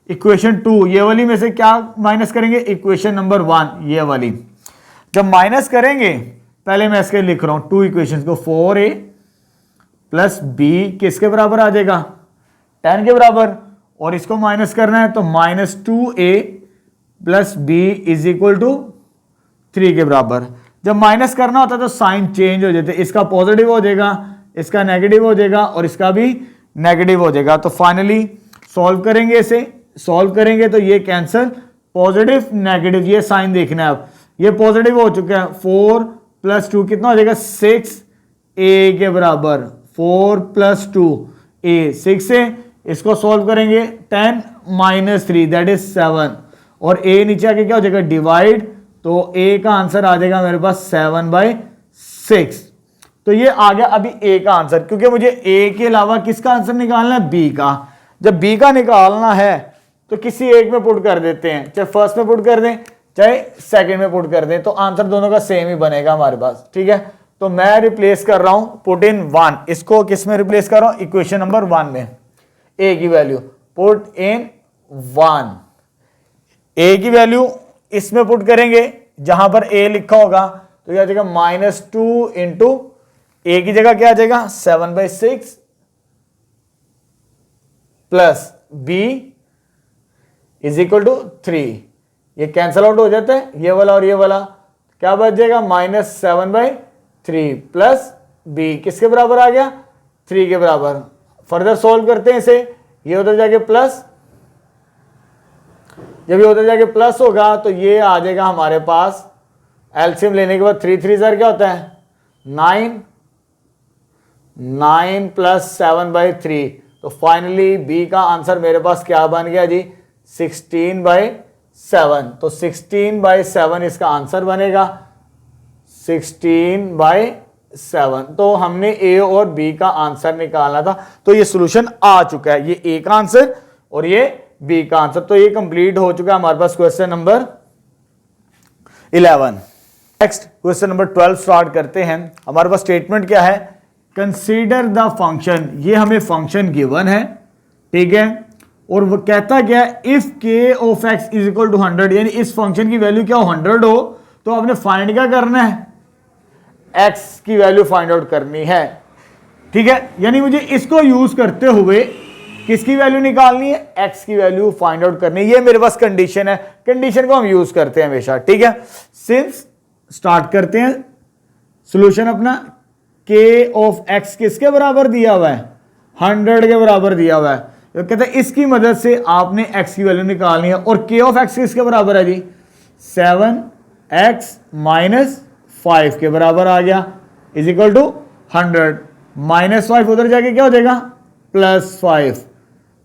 इक्वेशन 2 ये वाली में से क्या माइनस करेंगे, इक्वेशन नंबर 1 ये वाली। जब माइनस करेंगे, पहले मैं इसके लिख रहा हूं 2 इक्वेशंस को, 4a + b किसके बराबर आ जाएगा 10 के बराबर, और इसको माइनस करना है तो -2a + b = 3 के बराबर। जब माइनस करना होता है तो साइन चेंज हो जाते, इसका पॉजिटिव हो जाएगा, इसका नेगेटिव हो जाएगा और इसका भी नेगेटिव हो जाएगा। तो फाइनली सॉल्व करेंगे, इसे सॉल्व करेंगे तो ये कैंसिल, पॉजिटिव नेगेटिव, ये साइन देखना है। अब ये पॉजिटिव हो चुका है, 4 + 2 कितना हो जाएगा 6a के बराबर, 4 + 2a 6 है, इसको सॉल्व करेंगे 10 - 3 दैट इज 7, और a नीचे आके क्या हो जाएगा डिवाइड, तो a का आंसर आ जाएगा मेरे पास 7/6। तो ये आ गया अभी a का आंसर, क्योंकि मुझे a के अलावा किसका आंसर निकालना है, b का। जब b का निकालना है तो किसी एक में पुट कर देते हैं, चाहे फर्स्ट में पुट कर दें चाहे सेकंड में पुट कर दें, तो आंसर दोनों का सेम ही बनेगा हमारे पास, ठीक है। तो मैं रिप्लेस कर रहा हूं पुट इन 1, इसको किस में रिप्लेस कर रहा हूं, इक्वेशन नंबर 1 में। ए की वैल्यू पुट इन 1, ए की वैल्यू इसमें पुट करेंगे जहां पर ए लिखा होगा, तो क्या आ जाएगा -2 इंटू ए की जगह क्या आ जाएगा 7/6 plus B is equal to 3। ये कैंसल आउट हो जाता है, ये वाला और ये वाला, क्या बच जाएगा -7/3 प्लस बी किसके बराबर आ गया 3 के बराबर। फर्दर सोल्व करते हैं इसे, ये उधर जाके प्लस, जब ये उधर जाके प्लस होगा तो ये आ जाएगा हमारे पास, एलसीएम लेने के बाद 3 3 क्या होता है 9 प्लस 7/3, तो फाइनली बी का आंसर मेरे पास क्या बन गया जी 16/7। तो 16/7 इसका आंसर बनेगा, 16/7। तो हमने ए और बी का आंसर निकालना था, तो ये सॉल्यूशन आ चुका है, ये ए का आंसर और ये बी का आंसर। तो ये कंप्लीट हो चुका है हमारे पास question number 11। Next question number 12 start करते हैं। हमारे पास स्टेटमेंट क्या है, कंसीडर द फंक्शन, ये हमें फंक्शन गिवन है, ठीक है, और वो कहता क्या है if K of X is equal to 100, यानी इस फंक्शन की वैल्यू क्या 100 हो, तो आपने फाइंड क्या करना है, एक्स की वैल्यू फाइंड आउट करनी है, ठीक है। यानी मुझे इसको यूज करते हुए किसकी वैल्यू निकालनी है, एक्स की वैल्यू फाइंड आउट करनी है। ये मेरे पास कंडीशन है, कंडीशन को हम यूज करते हैं हमेशा, ठीक है। सिंस स्टार्ट करते हैं सॉल्यूशन अपना, के ऑफ एक्स किसके बराबर दिया हुआ है 100 के बराबर दिया हुआ है, तो कहते हैं इसकी मदद से आपने एक्स की वैल्यू निकालनी है, और के ऑफ एक्स किसके बराबर है जी 7x - 5 के बराबर आ गया, इज इक्वल टू 100 -5 उधर जाके क्या हो जाएगा +5,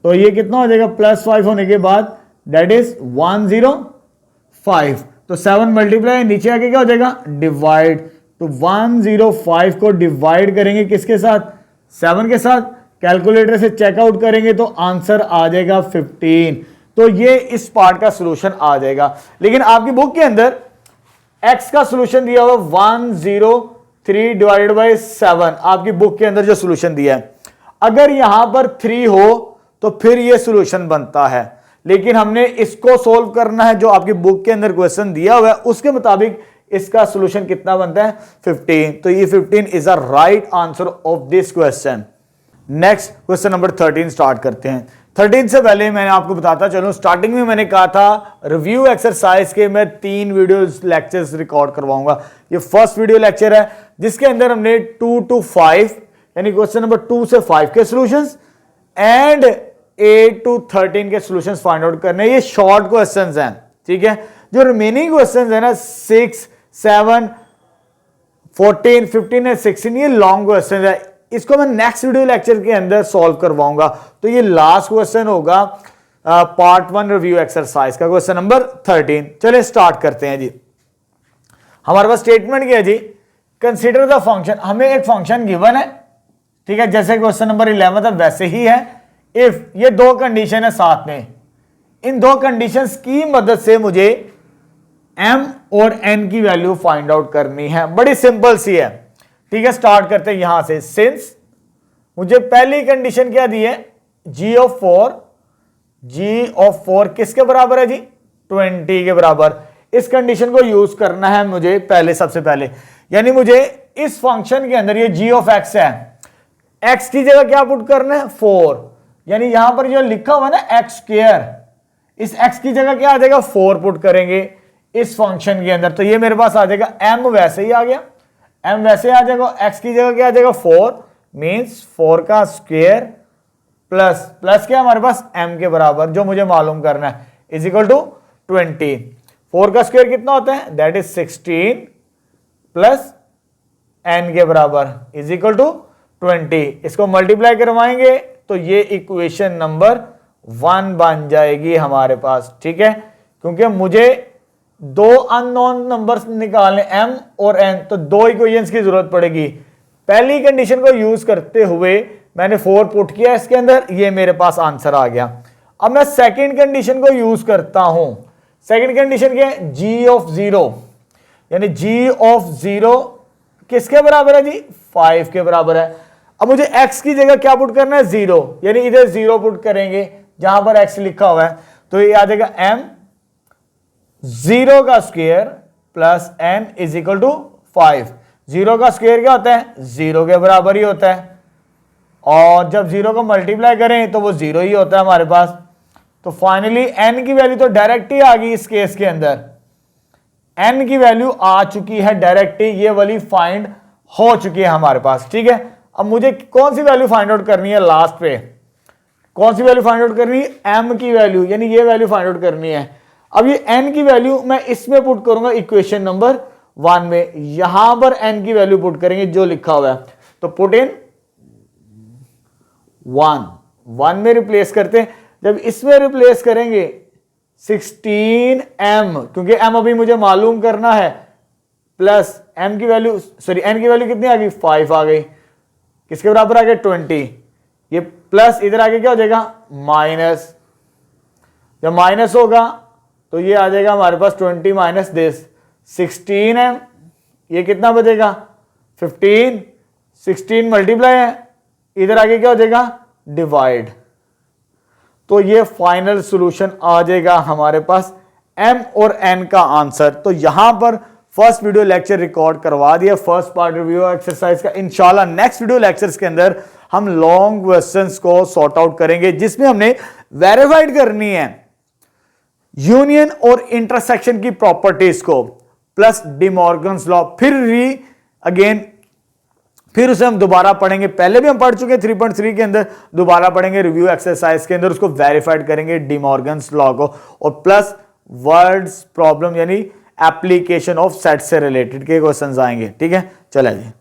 तो ये कितना हो जाएगा +5 होने के बाद दैट इज 105, तो 7 मल्टीप्लाई नीचे आके क्या हो जाएगा डिवाइड, तो 105 को डिवाइड करेंगे किसके साथ 7 के साथ, कैलकुलेटर से चेकआउट करेंगे तो आंसर आ जाएगा 15। तो ये इस पार्ट का सॉल्यूशन आ जाएगा। लेकिन आपकी बुक के अंदर x का सॉल्यूशन दिया हुआ 103 डिवाइडेड बाय 7, आपकी बुक के अंदर जो सॉल्यूशन दिया है, अगर यहां पर 3 हो तो फिर ये सॉल्यूशन बनता है, लेकिन हमने इसको सोल्व करना है जो आपकी बुक के अंदर क्वेश्चन दिया हुआ है उसके मुताबिक इसका सॉल्यूशन कितना बनता है 15। तो ये 15 is a right answer of this question. Next question number 13 start करते हैं। 13 से पहले मैंने आपको बताता चलूं, स्टार्टिंग में मैंने कहा था रिव्यू एक्सरसाइज के मैं 3 वीडियोस लेक्चर्स रिकॉर्ड करवाऊंगा। ये फर्स्ट वीडियो लेक्चर है जिसके अंदर हमने 2 to 5 यानी क्वेश्चन नंबर 2 से 5 के सॉल्यूशंस एंड 8 to 13 के सॉल्यूशंस फाइंड आउट करने। ये शॉर्ट क्वेश्चंस हैं, ठीक है। जो रिमेनिंग क्वेश्चंस है ना 6, 7, 14, 15 एंड 16 ये लॉन्ग क्वेश्चन है, इसको मैं नेक्स्ट वीडियो लेक्चर के अंदर सॉल्व करवाऊंगा। तो ये लास्ट क्वेश्चन होगा पार्ट 1 रिव्यू एक्सरसाइज का, क्वेश्चन नंबर 13। चलिए स्टार्ट करते हैं जी। हमारे पास स्टेटमेंट क्या है जी, कंसीडर द फंक्शन, हमें एक फंक्शन गिवन है, ठीक है, जैसे क्वेश्चन नंबर 11 था वैसे ही है। इफ ये 2 कंडीशन है साथ में, इन 2 कंडीशंस की मदद से मुझे m और n की वैल्यू फाइंड आउट करनी है, बड़ी सिंपल सी है, ठीक है। स्टार्ट करते हैं यहां से। सिंस मुझे पहली कंडीशन क्या दी है g ऑफ 4 किसके बराबर है जी 20 के बराबर। इस कंडीशन को यूज करना है मुझे पहले, सबसे पहले, यानी मुझे इस फंक्शन के अंदर ये g ऑफ x है, x की जगह क्या पुट करना है 4, यानी यहां पर जो लिखा हुआ ना x², इस x की जगह क्या आ जाएगा 4 पुट करेंगे इस फंक्शन के अंदर, तो ये मेरे पास आ जाएगा m वैसे ही आ गया, m वैसे आ जाएगा, x की जगह क्या आ जाएगा 4 मींस 4 का स्क्वायर प्लस क्या हमारे पास m के बराबर जो मुझे मालूम करना है इज इक्वल टू 20। 4 का स्क्वायर कितना होता है दैट इज 16 प्लस n के बराबर इज इक्वल टू 20। इसको मल्टीप्लाई करवाएंगे तो ये इक्वेशन नंबर 1 बन जाएगी हमारे पास, ठीक है। क्योंकि मुझे 2 अननोन नंबर्स निकालने m और n, तो 2 इक्वेशंस की जरूरत पड़ेगी। पहली कंडीशन को यूज करते हुए मैंने 4 पुट किया इसके अंदर, ये मेरे पास आंसर आ गया। अब मैं सेकंड कंडीशन को यूज करता हूं। सेकंड कंडीशन क्या है g ऑफ 0, यानी g ऑफ 0 किसके बराबर है जी, 5 के बराबर है। अब मुझे x की जगह क्या पुट करना है, 0, यानी इधर 0 पुट करेंगे जहां पर x लिखा हुआ है, तो ये आ जाएगा m 0 का square plus n is equal to 5। 0 का स्क्वायर क्या होता है, 0 के बराबर ही होता है, और जब 0 को मल्टीप्लाई करें तो वो 0 ही होता है हमारे पास। तो फाइनली n की वैल्यू तो डायरेक्ट ही आ गई इस केस के अंदर, n की वैल्यू आ चुकी है डायरेक्ट ही, ये वाली फाइंड हो चुकी है हमारे पास, ठीक है। अब मुझे कौन सी वैल्यू फाइंड आउट करनी है, लास्ट पे कौन सी वैल्यू फाइंड आउट करनी है, m की वैल्यू, यानी ये वैल्यू फाइंड आउट करनी है। अब ये n की वैल्यू मैं इसमें पुट करूंगा इक्वेशन नंबर 1 में, यहां पर n की वैल्यू पुट करेंगे जो लिखा हुआ है, तो पुट इन 1 में रिप्लेस करते हैं। जब इसमें रिप्लेस करेंगे 16m, क्योंकि m अभी मुझे मालूम करना है, प्लस m की वैल्यू सॉरी n की वैल्यू कितनी आ गई, 5 आ गई, किसके बराबर आ गया, 20। ये प्लस इधर आगे क्या हो जाएगा, माइनस, जब माइनस होगा तो ये आ जाएगा हमारे पास 20 माइनस दिस 16m, ये कितना बचेगा 15, 16 मल्टीप्लाई है, इधर आगे क्या हो जाएगा, डिवाइड। तो ये फाइनल सॉल्यूशन आ जाएगा हमारे पास m और n का आंसर। तो यहां पर फर्स्ट वीडियो लेक्चर रिकॉर्ड करवा दिया, फर्स्ट पार्ट रिव्यू एक्सरसाइज का। इंशाल्लाह नेक्स्ट वीडियो लेक्चर्स के अंदर हम लॉन्ग क्वेश्चंस को सॉर्ट आउट करेंगे, जिसमें हमने वेरीफाइड करनी है यूनियन और इंटरसेक्शन की प्रॉपर्टीज को, प्लस डिमॉर्गन्स लॉ, फिर उसे हम दोबारा पढ़ेंगे। पहले भी हम पढ़ चुके हैं 3.3 के अंदर, दोबारा पढ़ेंगे रिव्यू एक्सरसाइज के अंदर, उसको वेरीफाइड करेंगे डिमॉर्गन्स लॉ को, और प्लस वर्ड्स प्रॉब्लम यानी एप्लीकेशन ऑफ सेट से रिलेटेड के क्वेश्चंस आएंगे, ठीक है। चले जी।